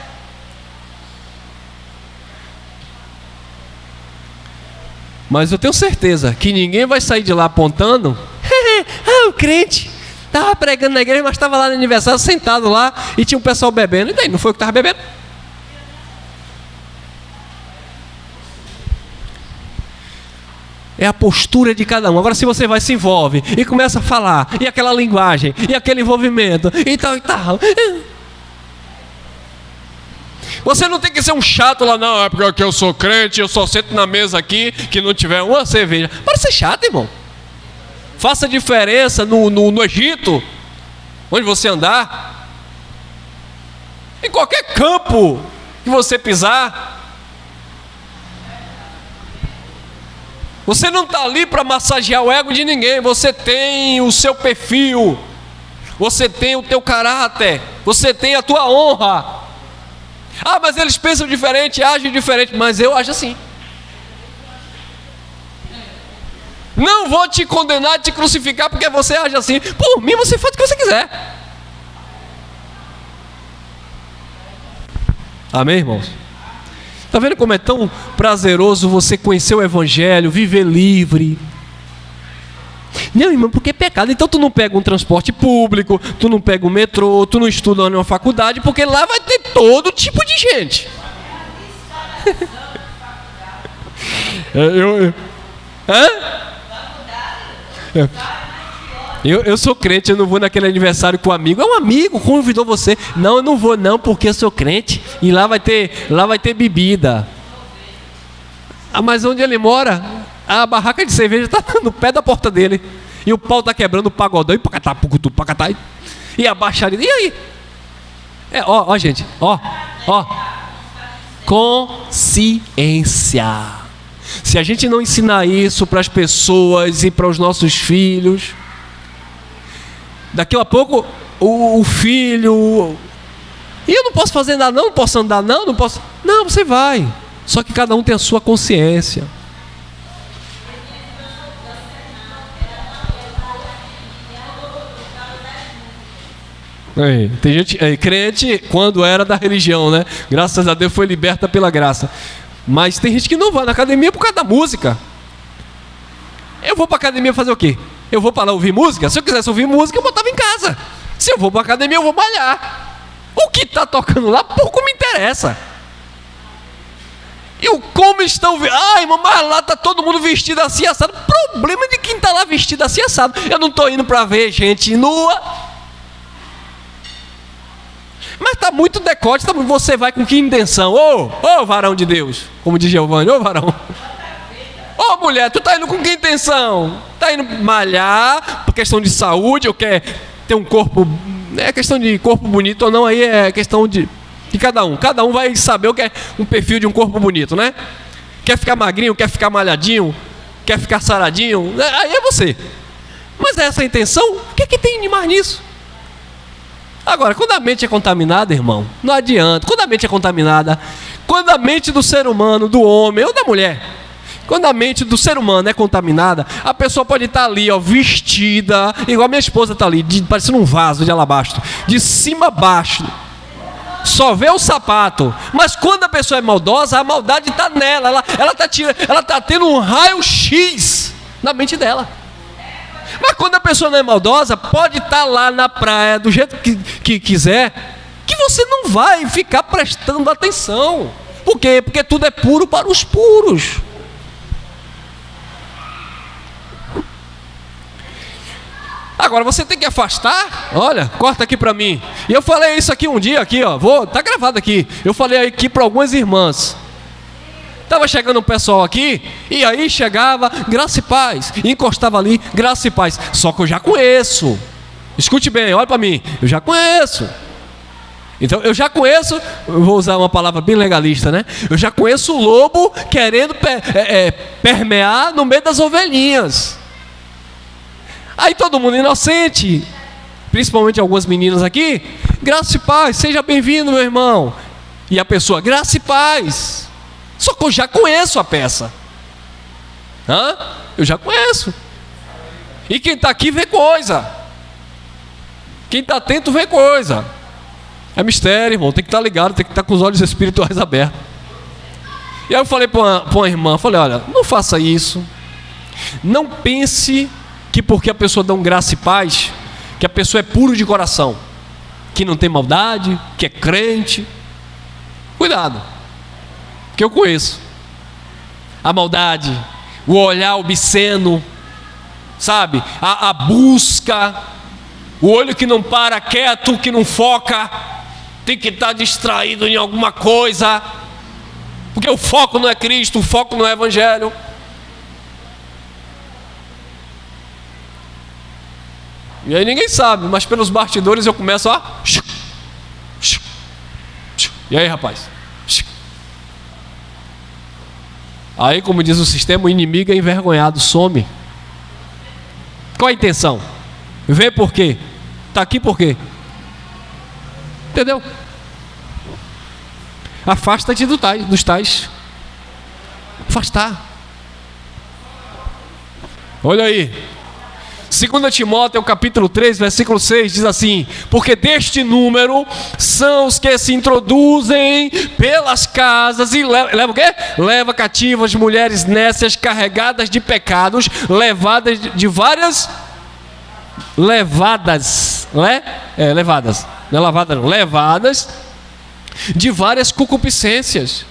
Mas eu tenho certeza que ninguém vai sair de lá apontando. O crente estava pregando na igreja, mas estava lá no aniversário, sentado lá, e tinha um pessoal bebendo. E daí, não foi o que estava bebendo? É a postura de cada um. Agora, se você vai, se envolve e começa a falar, e aquela linguagem, e aquele envolvimento, e tal, e tal. Você não tem que ser um chato lá, não. É porque eu sou crente, eu só sento na mesa aqui, que não tiver uma cerveja. Para ser chato, irmão. Faça diferença no Egito, onde você andar. Em qualquer campo que você pisar. Você não está ali para massagear o ego de ninguém. Você tem o seu perfil. Você tem o teu caráter. Você tem a tua honra. Mas eles pensam diferente, agem diferente. Mas eu acho assim. Não vou te condenar, te crucificar porque você age assim. Por mim você faz o que você quiser. Amém, irmãos? Está vendo como é tão prazeroso você conhecer o Evangelho, viver livre? Não, irmão, porque é pecado. Então tu não pega um transporte público, tu não pega um metrô, tu não estuda em uma faculdade, porque lá vai ter todo tipo de gente. Eu sou crente, eu não vou naquele aniversário com um amigo. É um amigo, convidou você. Não, eu não vou não, porque eu sou crente. E lá vai ter bebida. Mas onde ele mora, a barraca de cerveja está no pé da porta dele. E o pau está quebrando o pagodão. E pacatá, pucutu, pacatá. E a baixaria. E aí? Ó, gente. Ó. Consciência. Se a gente não ensinar isso para as pessoas e para os nossos filhos, daqui a pouco o filho... E eu não posso fazer nada não posso andar não posso... Não, você vai. Só que cada um tem a sua consciência. Tem gente, crente quando era da religião, né? Graças a Deus foi liberta pela graça. Mas tem gente que não vai na academia por causa da música. Eu vou para academia fazer o quê? Eu vou para lá ouvir música? Se eu quisesse ouvir música, eu botava em casa. Se eu vou para academia, eu vou malhar. O que está tocando lá, pouco me interessa. E o como estão... irmão, mas lá está todo mundo vestido assim, assado. Problema de quem está lá vestido assim, assado. Eu não estou indo para ver gente nua. Mas está muito decote. Você vai com que intenção? Ô varão de Deus, como diz Giovanni. Ô varão. Ô mulher, tu está indo com que intenção? Está indo malhar por questão de saúde, ou quer ter um corpo... É questão de corpo bonito ou não, aí é questão de cada um. Cada um vai saber o que é um perfil de um corpo bonito, né? Quer ficar magrinho, quer ficar malhadinho, quer ficar saradinho, aí é você. Mas essa é a intenção, o que é que tem de mais nisso? Agora, quando a mente é contaminada, irmão, não adianta. Quando a mente é contaminada, quando a mente do ser humano, do homem ou da mulher, quando a mente do ser humano é contaminada, a pessoa pode estar ali, ó, vestida, igual a minha esposa está ali, parecendo um vaso de alabastro, de cima a baixo, só vê o sapato. Mas quando a pessoa é maldosa, a maldade está nela, ela está tendo um raio-x na mente dela. Mas quando a pessoa não é maldosa, pode estar lá na praia do jeito que quiser, que você não vai ficar prestando atenção. Por quê? Porque tudo é puro para os puros. Agora você tem que afastar. Olha, corta aqui para mim. E eu falei isso aqui um dia aqui, ó. Tá gravado aqui. Eu falei aqui para algumas irmãs. Estava chegando um pessoal aqui, e aí chegava, graça e paz, e encostava ali, graça e paz. Só que eu já conheço. Escute bem, olha para mim. Eu já conheço. Então eu já conheço, eu vou usar uma palavra bem legalista, né? Eu já conheço o lobo querendo permear no meio das ovelhinhas. Aí todo mundo inocente, principalmente algumas meninas aqui, graça e paz, seja bem-vindo, meu irmão. E a pessoa, graça e paz. Só que eu já conheço a peça. Eu já conheço. E quem está aqui vê coisa. Quem está atento vê coisa. É mistério, irmão. Tem que estar ligado, tem que estar com os olhos espirituais abertos. E aí eu falei para uma irmã, falei, olha, não faça isso. Não pense que porque a pessoa dá um graça e paz, que a pessoa é puro de coração, que não tem maldade, que é crente. Cuidado. Que eu conheço a maldade, o olhar obsceno, sabe, a busca, o olho que não para quieto, que não foca, tem que estar distraído em alguma coisa, porque o foco não é Cristo, o foco não é Evangelho. E aí ninguém sabe, mas pelos bastidores eu começo a... E aí, rapaz? Aí, como diz o sistema, o inimigo é envergonhado, some. Qual a intenção? Vê por quê? Está aqui por quê? Entendeu? Afasta-te dos tais. Afastar. Olha aí. 2 Timóteo capítulo 3, versículo 6 diz assim: porque deste número são os que se introduzem pelas casas e leva o quê? Leva cativas mulheres nécias, carregadas de pecados, levadas de várias de várias concupiscências.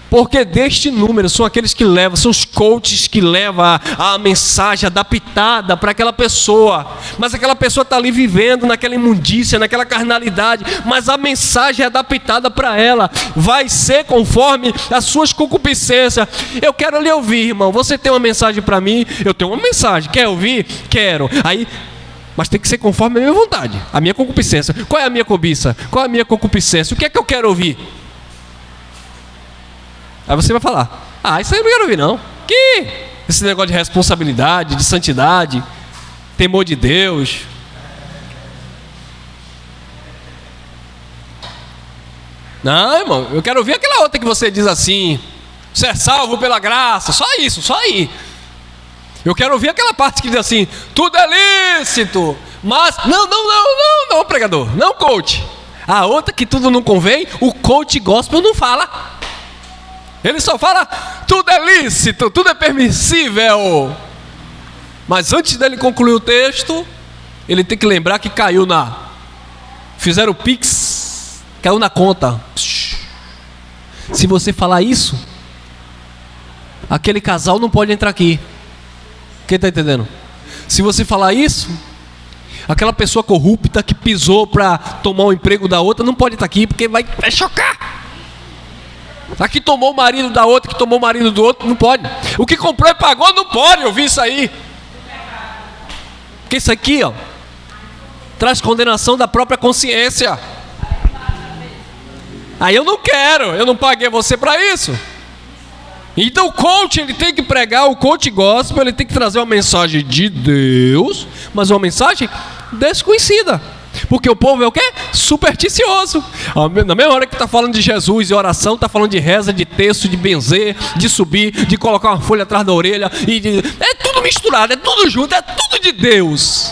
Porque deste número são aqueles que levam, são os coaches que levam a mensagem adaptada para aquela pessoa. Mas aquela pessoa está ali vivendo naquela imundícia, naquela carnalidade. Mas a mensagem é adaptada para ela. Vai ser conforme as suas concupiscências. Eu quero lhe ouvir, irmão. Você tem uma mensagem para mim? Eu tenho uma mensagem. Quer ouvir? Quero. Aí... mas tem que ser conforme a minha vontade, a minha concupiscência. Qual é a minha cobiça? Qual é a minha concupiscência? O que é que eu quero ouvir? Aí você vai falar: isso aí eu não quero ouvir não. Que esse negócio de responsabilidade, de santidade, temor de Deus. Não, irmão, eu quero ouvir aquela outra que você diz assim: você é salvo pela graça. Só isso, só aí. Eu quero ouvir aquela parte que diz assim: tudo é lícito, mas... Não, pregador, não coach. A outra que tudo não convém, o coach gospel não fala. Ele só fala: tudo é lícito, tudo é permissível. Mas antes dele concluir o texto, ele tem que lembrar que caiu fizeram o Pix, caiu na conta. Se você falar isso, aquele casal não pode entrar aqui. Quem está entendendo? Se você falar isso, aquela pessoa corrupta que pisou para tomar o emprego da outra não pode estar aqui, porque vai chocar. A que tomou o marido da outra, que tomou o marido do outro, não pode. O que comprou e pagou, não pode ouvir isso aí. Porque isso aqui, traz condenação da própria consciência. Aí eu não quero, eu não paguei você para isso. Então o coach, ele tem que pregar, o coach gospel, ele tem que trazer uma mensagem de Deus, mas uma mensagem desconhecida. Porque o povo é o quê? Supersticioso. Na mesma hora que está falando de Jesus e oração, está falando de reza, de texto, de benzer, de subir, de colocar uma folha atrás da orelha. É tudo misturado, é tudo junto, é tudo de Deus.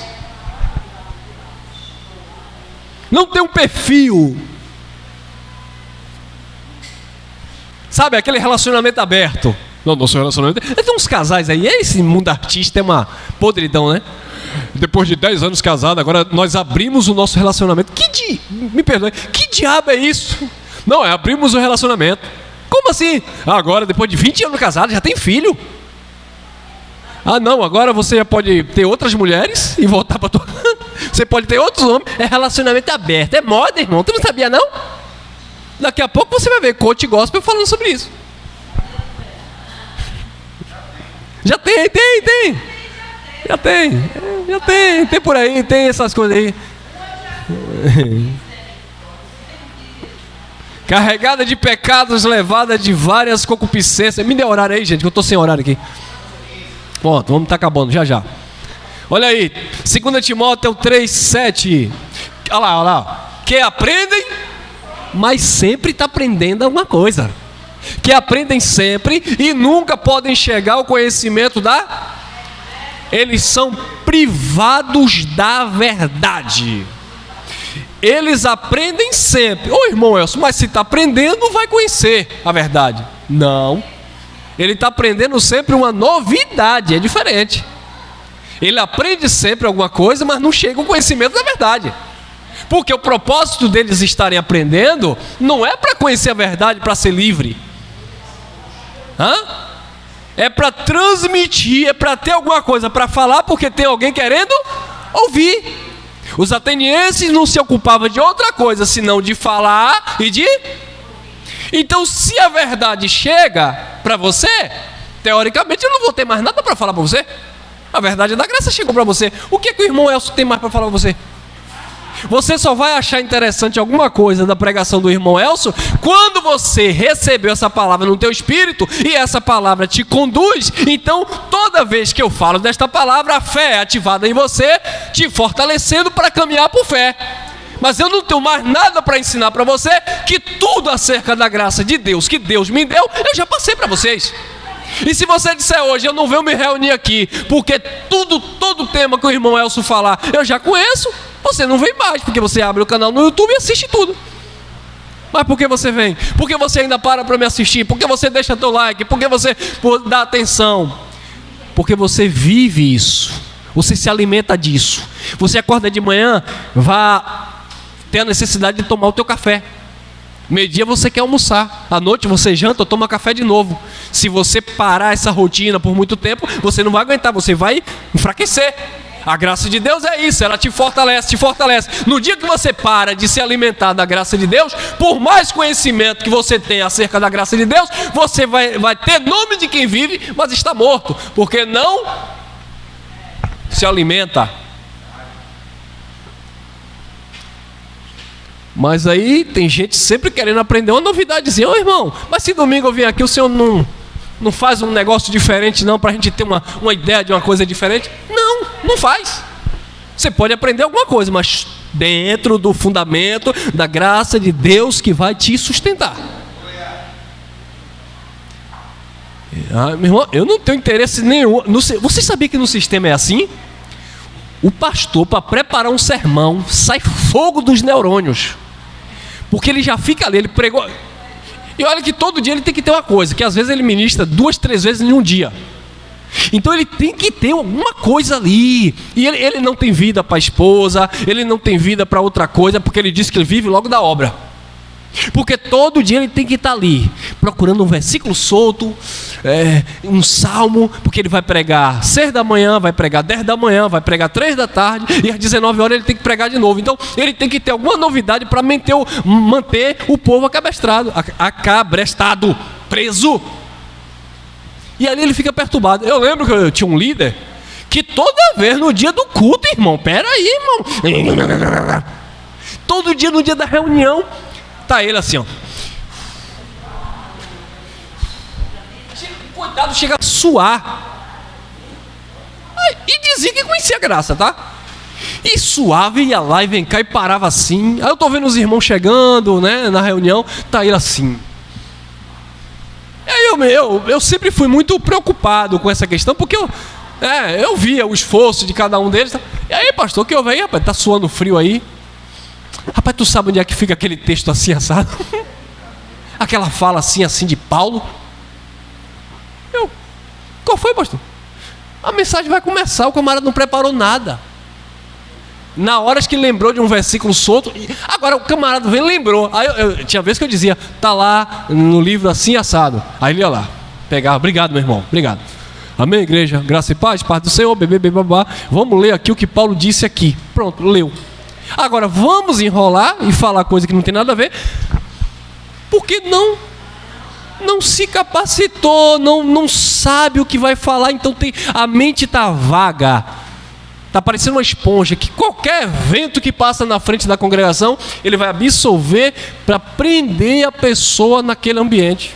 Não tem um perfil. Sabe, aquele relacionamento aberto. Não, nosso relacionamento. Tem uns casais aí, esse mundo artista é uma podridão, né? Depois de 10 anos casado, agora nós abrimos o nosso relacionamento. Me perdoe, que diabo é isso? Não, abrimos o relacionamento. Como assim? Agora, depois de 20 anos casado, já tem filho. Não, agora você já pode ter outras mulheres e voltar para tua... Você pode ter outros homens. É relacionamento aberto, é moda, irmão. Tu não sabia, não? Daqui a pouco você vai ver coach gospel falando sobre isso. Já tem. Já tem por aí, tem essas coisas aí. Carregada de pecados, levada de várias concupiscências. Me dê horário aí, gente, que eu estou sem horário aqui. Pronto, vamos estar acabando, já. Olha aí, 2 Timóteo 3:7. Olha lá. Que aprendem, mas sempre está aprendendo alguma coisa. Que aprendem sempre e nunca podem chegar ao conhecimento da... Eles são privados da verdade. Eles aprendem sempre. Ô irmão Elcio, mas se está aprendendo, vai conhecer a verdade. Não. Ele está aprendendo sempre uma novidade, é diferente. Ele aprende sempre alguma coisa, mas não chega ao conhecimento da verdade. Porque o propósito deles estarem aprendendo não é para conhecer a verdade, para ser livre. É para transmitir, é para ter alguma coisa para falar, porque tem alguém querendo ouvir. Os atenienses não se ocupavam de outra coisa, senão de falar e de... Então, se a verdade chega para você, teoricamente eu não vou ter mais nada para falar para você. A verdade da graça chegou para você. O que o irmão Elcio tem mais para falar para você? Você só vai achar interessante alguma coisa da pregação do irmão Elcio quando você recebeu essa palavra no teu espírito e essa palavra te conduz. Então, toda vez que eu falo desta palavra, a fé é ativada em você, te fortalecendo para caminhar por fé. Mas eu não tenho mais nada para ensinar para você, que tudo acerca da graça de Deus, que Deus me deu, eu já passei para vocês. E se você disser hoje, eu não venho me reunir aqui, porque todo tema que o irmão Elcio falar, eu já conheço, você não vem mais, porque você abre o canal no YouTube e assiste tudo. Mas por que você vem? Por que você ainda para me assistir? Por que você deixa teu like? Por que você dá atenção? Porque você vive isso, você se alimenta disso. Você acorda de manhã, vá ter a necessidade de tomar o teu café. Meio-dia você quer almoçar, à noite você janta ou toma café de novo. Se você parar essa rotina por muito tempo, você não vai aguentar, você vai enfraquecer. A graça de Deus é isso, ela te fortalece, No dia que você para de se alimentar da graça de Deus, por mais conhecimento que você tenha acerca da graça de Deus, você vai ter nome de quem vive, mas está morto, porque não se alimenta. Mas aí tem gente sempre querendo aprender uma novidadezinha. Ô irmão, mas se domingo eu vim aqui, o senhor não faz um negócio diferente não, para a gente ter uma ideia de uma coisa diferente? Não faz. Você pode aprender alguma coisa, mas dentro do fundamento da graça de Deus que vai te sustentar. Meu irmão, eu não tenho interesse nenhum. Você sabia que no sistema é assim? O pastor, para preparar um sermão, sai fogo dos neurônios. Porque ele já fica ali, ele pregou. E olha que todo dia ele tem que ter uma coisa, que às vezes ele ministra 2, 3 vezes em um dia. Então ele tem que ter alguma coisa ali. E ele não tem vida para a esposa, ele não tem vida para outra coisa, porque ele diz que ele vive logo da obra. Porque todo dia ele tem que estar ali, procurando um versículo solto, um salmo, porque ele vai pregar 6 da manhã, vai pregar 10 da manhã, vai pregar 3 da tarde, e às 19 horas ele tem que pregar de novo. Então ele tem que ter alguma novidade para manter o povo acabrestado, preso. E ali ele fica perturbado. Eu lembro que eu tinha um líder que toda vez no dia do culto, irmão, irmão, todo dia no dia da reunião, tá ele assim, ó. fardado chega a suar. E dizia que conhecia a graça, tá? E suave, ia lá e vem cá e parava assim. Aí eu tô vendo os irmãos chegando, né, na reunião, tá ele assim. E aí eu sempre fui muito preocupado com essa questão, porque eu via o esforço de cada um deles. E aí, pastor, que eu vejo, rapaz, tá suando frio aí. Rapaz, tu sabe onde é que fica aquele texto assim, assado? Aquela fala assim de Paulo. Qual foi, pastor? A mensagem vai começar, o camarada não preparou nada. Na hora que lembrou de um versículo solto, agora o camarada vem e lembrou. Aí tinha vezes que eu dizia, tá lá no livro assim assado. Aí ele ia lá, pegava, obrigado meu irmão, obrigado. Amém, igreja, graça e paz, paz do Senhor, babá. Vamos ler aqui o que Paulo disse aqui. Pronto, leu. Agora vamos enrolar e falar coisa que não tem nada a ver, porque não se capacitou, não sabe o que vai falar, então a mente está vaga, está parecendo uma esponja, que qualquer vento que passa na frente da congregação, ele vai absorver para prender a pessoa naquele ambiente.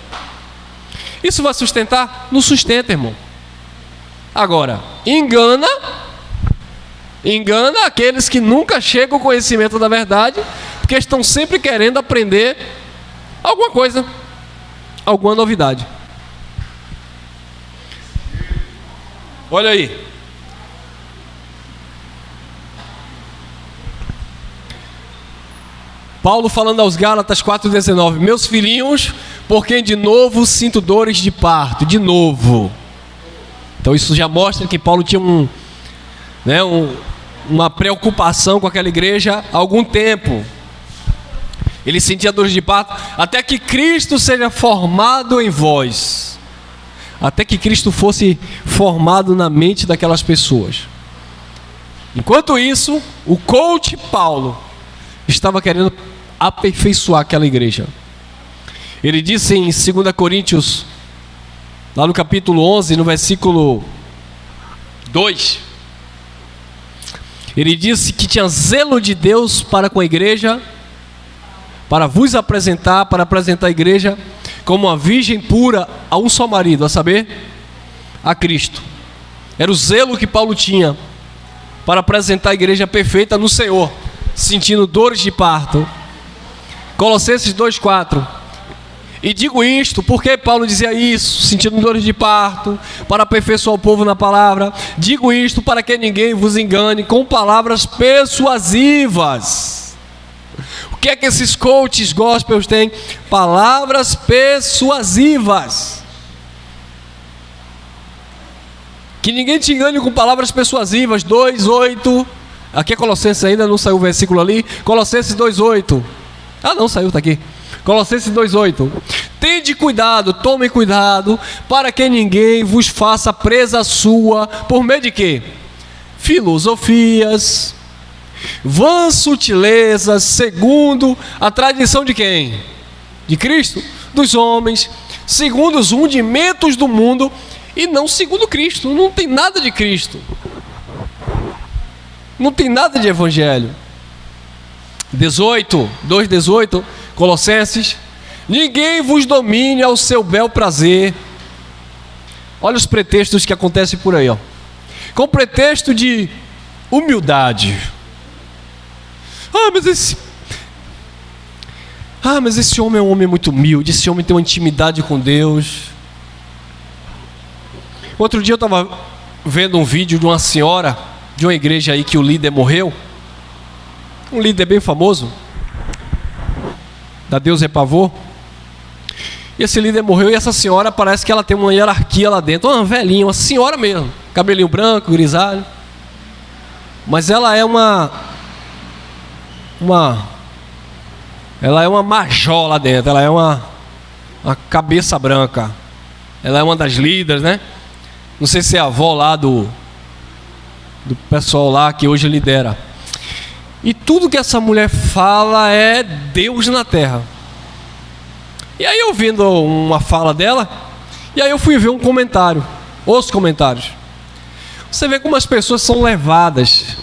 Isso vai sustentar? Não sustenta, irmão. Agora, engana aqueles que nunca chegam ao conhecimento da verdade, porque estão sempre querendo aprender alguma coisa, alguma novidade. Olha aí. Paulo falando aos Gálatas 4,19: meus filhinhos, por quem de novo sinto dores de parto. De novo. Então isso já mostra que Paulo tinha uma preocupação com aquela igreja há algum tempo. Ele sentia dores de parto até que Cristo seja formado em vós, até que Cristo fosse formado na mente daquelas pessoas. Enquanto isso, o coach Paulo estava querendo aperfeiçoar aquela igreja. Ele disse em 2 Coríntios, lá no capítulo 11, no versículo 2, ele disse que tinha zelo de Deus para com a igreja, para vos apresentar, para apresentar a igreja como uma virgem pura a um só marido, a saber, a Cristo. Era o zelo que Paulo tinha para apresentar a igreja perfeita no Senhor, sentindo dores de parto. Colossenses 2,4. E digo isto, porque Paulo dizia isso, sentindo dores de parto, para aperfeiçoar o povo na palavra. Digo isto para que ninguém vos engane com palavras persuasivas. O que é que esses coaches gospels têm? Palavras persuasivas. Que ninguém te engane com palavras persuasivas. 2,8. Aqui é Colossenses ainda, não saiu o versículo ali. Colossenses 2,8. Ah não, saiu, está aqui. Colossenses 2,8. Tende cuidado, tome cuidado, para que ninguém vos faça presa sua, por meio de quê? Filosofias, vãs sutilezas, segundo a tradição de quem? De Cristo? Dos homens, segundo os rudimentos do mundo, e não segundo Cristo. Não tem nada de Cristo, não tem nada de evangelho. 2,18, Colossenses: ninguém vos domine ao seu bel prazer. Olha os pretextos que acontecem por aí, ó. Com pretexto de humildade. Mas esse homem é um homem muito humilde, esse homem tem uma intimidade com Deus. Outro dia eu estava vendo um vídeo de uma senhora de uma igreja aí que o líder morreu. Um líder bem famoso, da Deus é Pavor. E esse líder morreu e essa senhora parece que ela tem uma hierarquia lá dentro. Uma velhinha, uma senhora mesmo, cabelinho branco, grisalho. Mas ela é ela é uma major lá dentro. Ela é uma cabeça branca. Ela é uma das líderes, né? Não sei se é a avó lá do pessoal lá que hoje lidera. E tudo que essa mulher fala é Deus na terra. E aí eu vendo uma fala dela, e aí eu fui ver um comentário, os comentários. Você vê como as pessoas são levadas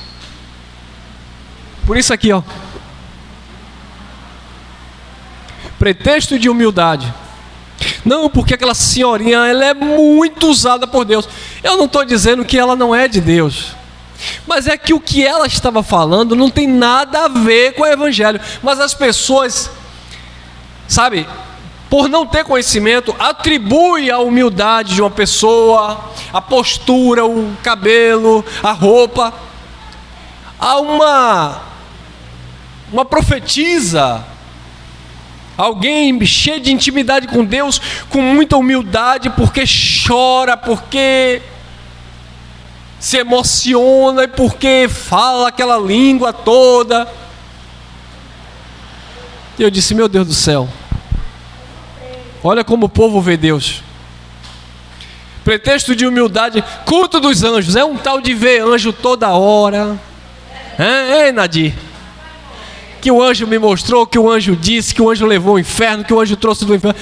por isso aqui, ó. Pretexto de humildade. Não, porque aquela senhorinha, ela é muito usada por Deus. Eu não estou dizendo que ela não é de Deus, mas é que o que ela estava falando não tem nada a ver com o evangelho. Mas as pessoas, sabe, por não ter conhecimento, atribui a humildade de uma pessoa, a postura, o cabelo, a roupa, a uma profetisa, alguém cheio de intimidade com Deus, com muita humildade, porque chora, porque se emociona e porque fala aquela língua toda. E eu disse, meu Deus do céu, olha como o povo vê Deus. Pretexto de humildade, culto dos anjos, é um tal de ver anjo toda hora. Hein, Nadir? Que o anjo me mostrou, que o anjo disse, que o anjo levou ao inferno, que o anjo trouxe do inferno.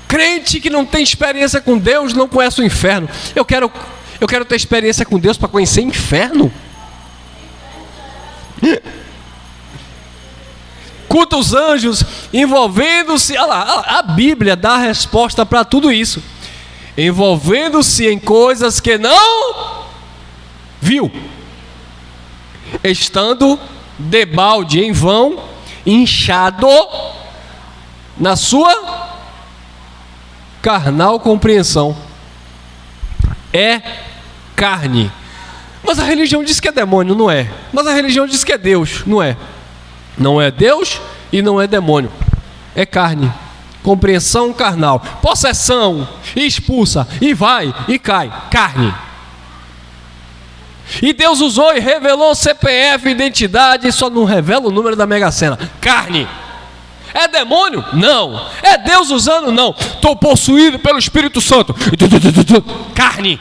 Crente que não tem experiência com Deus não conhece o inferno. Eu quero ter experiência com Deus para conhecer o inferno. Culta os anjos, envolvendo-se. Olha lá, a Bíblia dá a resposta para tudo isso. Envolvendo-se em coisas que não viu, estando debalde em vão, inchado na sua carnal compreensão. É carne. Mas a religião diz que é demônio, não é. Mas a religião diz que é Deus, não é. Não é Deus e não é demônio. É carne. Compreensão carnal. Possessão, expulsa, e vai, e cai. Carne. E Deus usou e revelou CPF, identidade, só não revela o número da Mega Sena. Carne. É demônio? Não. É Deus usando? Não. Estou possuído pelo Espírito Santo. Carne.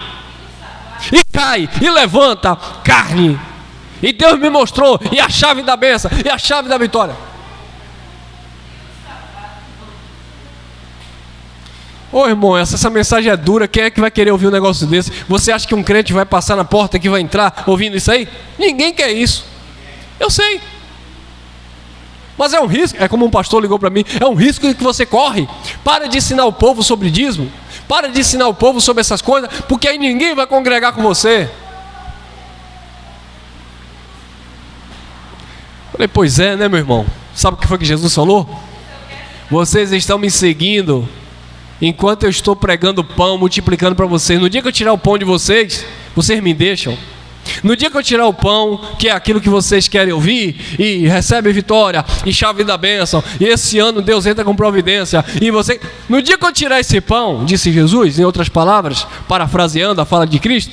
E cai, e levanta. Carne. E Deus me mostrou, e a chave da bênção, e a chave da vitória. Ô irmão, essa mensagem é dura. Quem é que vai querer ouvir um negócio desse? Você acha que um crente vai passar na porta que vai entrar ouvindo isso aí? Ninguém quer isso. Eu sei. Mas é um risco. É como um pastor ligou para mim. É um risco que você corre. Para de ensinar o povo sobre dízimo. Para de ensinar o povo sobre essas coisas, porque aí ninguém vai congregar com você. Falei, pois é, né, meu irmão? Sabe o que foi que Jesus falou? Vocês estão me seguindo enquanto eu estou pregando pão, multiplicando para vocês. No dia que eu tirar o pão de vocês, vocês me deixam. No dia que eu tirar o pão, que é aquilo que vocês querem ouvir, e recebe vitória, e chave da bênção, e esse ano Deus entra com providência, e você... No dia que eu tirar esse pão, disse Jesus, em outras palavras, parafraseando a fala de Cristo,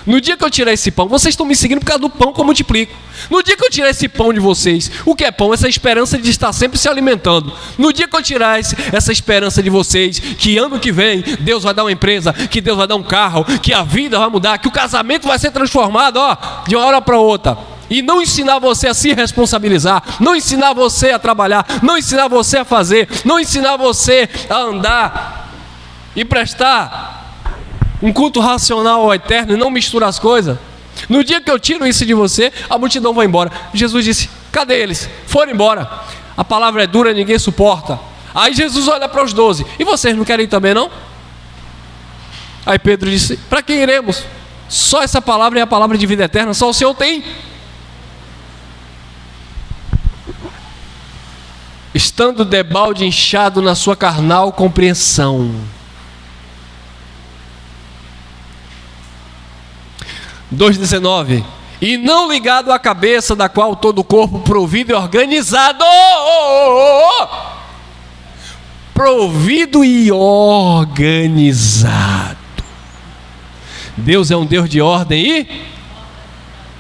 no dia que eu tirar esse pão, vocês estão me seguindo por causa do pão que eu multiplico. No dia que eu tirar esse pão de vocês, o que é pão? Essa esperança de estar sempre se alimentando. No dia que eu tirar essa esperança de vocês, que ano que vem Deus vai dar uma empresa, que Deus vai dar um carro, que a vida vai mudar, que o casamento vai ser transformado, de uma hora para outra. E não ensinar você a se responsabilizar, não ensinar você a trabalhar, não ensinar você a fazer, não ensinar você a andar e prestar um culto racional ao eterno e não misturar as coisas. No dia que eu tiro isso de você, a multidão vai embora. Jesus disse, cadê eles? Foram embora. A palavra é dura, ninguém suporta. Aí Jesus olha para os 12, e vocês não querem ir também não? Aí Pedro disse, para quem iremos? Só essa palavra é a palavra de vida eterna, só o Senhor tem. Estando debalde inchado na sua carnal compreensão. 2,19. E não ligado à cabeça, da qual todo o corpo provido e organizado. Provido e organizado. Deus é um Deus de ordem e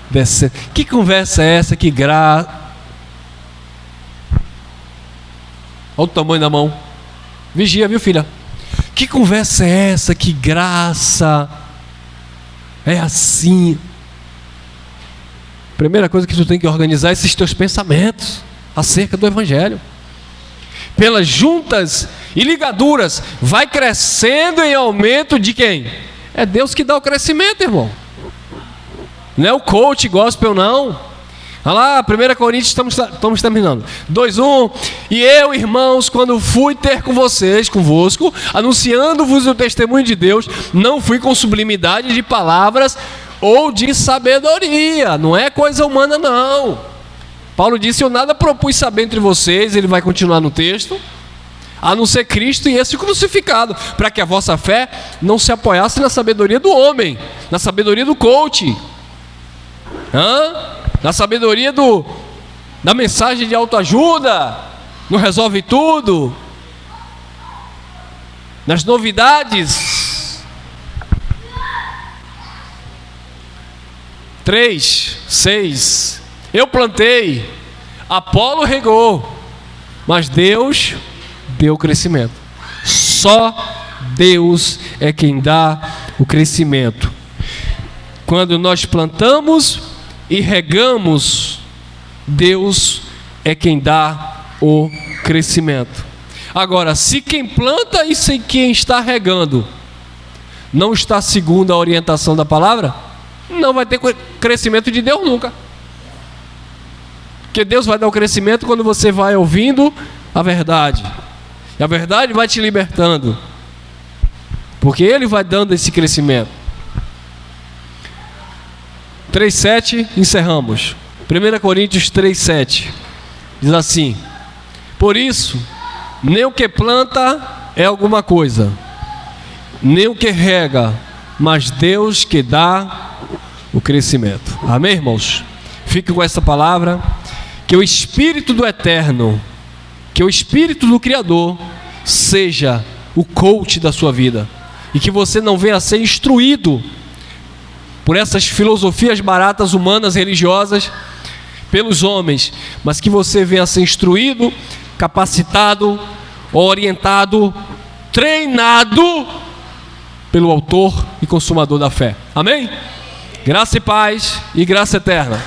decente. Que conversa é essa? Que graça. Olha o tamanho da mão. Vigia, viu, filha? Que conversa é essa? Que graça. É assim. Primeira coisa que tu tem que organizar é esses teus pensamentos acerca do Evangelho. Pelas juntas e ligaduras, vai crescendo em aumento de quem? É Deus que dá o crescimento, irmão. Não é o coach gospel, não. Olha lá, 1 Coríntios, estamos terminando. 2:1. E eu, irmãos, quando fui ter convosco, anunciando-vos o testemunho de Deus, não fui com sublimidade de palavras ou de sabedoria. Não é coisa humana, não. Paulo disse: eu nada propus saber entre vocês, ele vai continuar no texto, a não ser Cristo e esse crucificado, para que a vossa fé não se apoiasse na sabedoria do homem, na sabedoria do coach, na sabedoria da mensagem de autoajuda, não resolve tudo, nas novidades. 3:6. Eu plantei, Apolo regou, mas Deus deu o crescimento. Só Deus é quem dá o crescimento. Quando nós plantamos e regamos, Deus é quem dá o crescimento. Agora, se quem planta e se quem está regando não está segundo a orientação da palavra, não vai ter crescimento de Deus nunca. Porque Deus vai dar o crescimento quando você vai ouvindo a verdade. E a verdade vai te libertando. Porque Ele vai dando esse crescimento. 3:7, encerramos. 1 Coríntios 3:7 diz assim: por isso, nem o que planta é alguma coisa, nem o que rega, mas Deus que dá o crescimento. Amém, irmãos? Fique com essa palavra. Que o Espírito do Eterno, que o Espírito do Criador seja o coach da sua vida, e que você não venha a ser instruído por essas filosofias baratas, humanas, religiosas, pelos homens, mas que você venha a ser instruído, capacitado, orientado, treinado pelo Autor e Consumador da fé. Amém? Graça e paz e graça eterna.